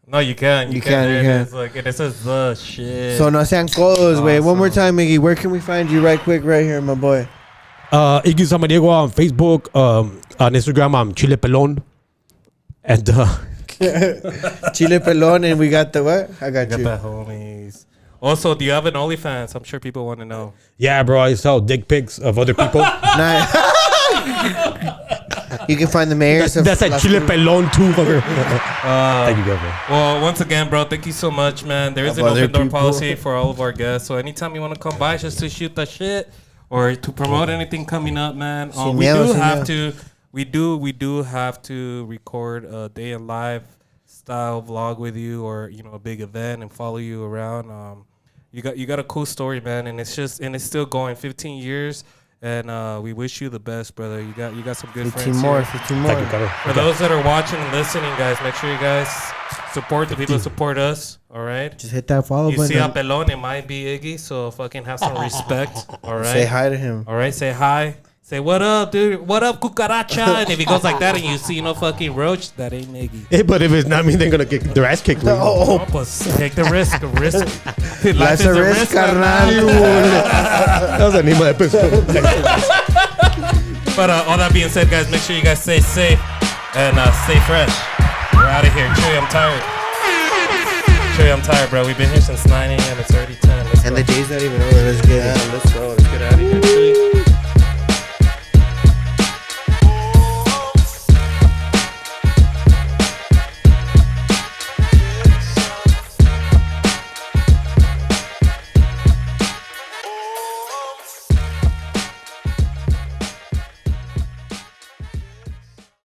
No, you can. You can. It's like, and it says the shit. So no sean codos, güey. One more time, Iggy. Where can we find you right quick right here, my boy? Iggy Samaniego on Facebook, on Instagram, I'm Chile Pelon. And Chile pelon, and we got the what? I got you. Got the homies. Also, do you have an OnlyFans? I'm sure people want to know. yeah, bro, I sell dick pics of other people. Nice. You can find the mayors. That's at Chile Pelon too. Thank you, bro. Well, once again, bro, thank you so much, man. There is an open door policy for all of our guests. So anytime you want to come by just to shoot the shit or to promote anything coming up, man, we do have to record a day in live style vlog with you, or a big event, and follow you around. You got a cool story, man, and it's still going. 15 years, and we wish you the best, brother. You got some good 15 friends. more, Here. 15 more. Thank you, Carlos. For those that are watching and listening, guys, make sure you guys support the people that support us. All right. Just hit that follow You button. see a pelon, it might be Iggy, so fucking have some respect. All right. Say hi to him. All right, say hi. Say, what up, dude? What up, cucaracha? And if he goes like that and you see no fucking roach, that ain't Iggy. Hey, but if it's not me, they're going to get their ass kicked. Oh, pues, take the risk. Life's a risk, carnal. That was the name of the episode. But all that being said, guys, make sure you guys stay safe and stay fresh. We're out of here. Chuy, I'm tired. Chuy, I'm tired, bro. We've been here since 9 a.m. It's already 10. Let's And go. the day's not even over. Let's get it. Let's go. Let's get out of here.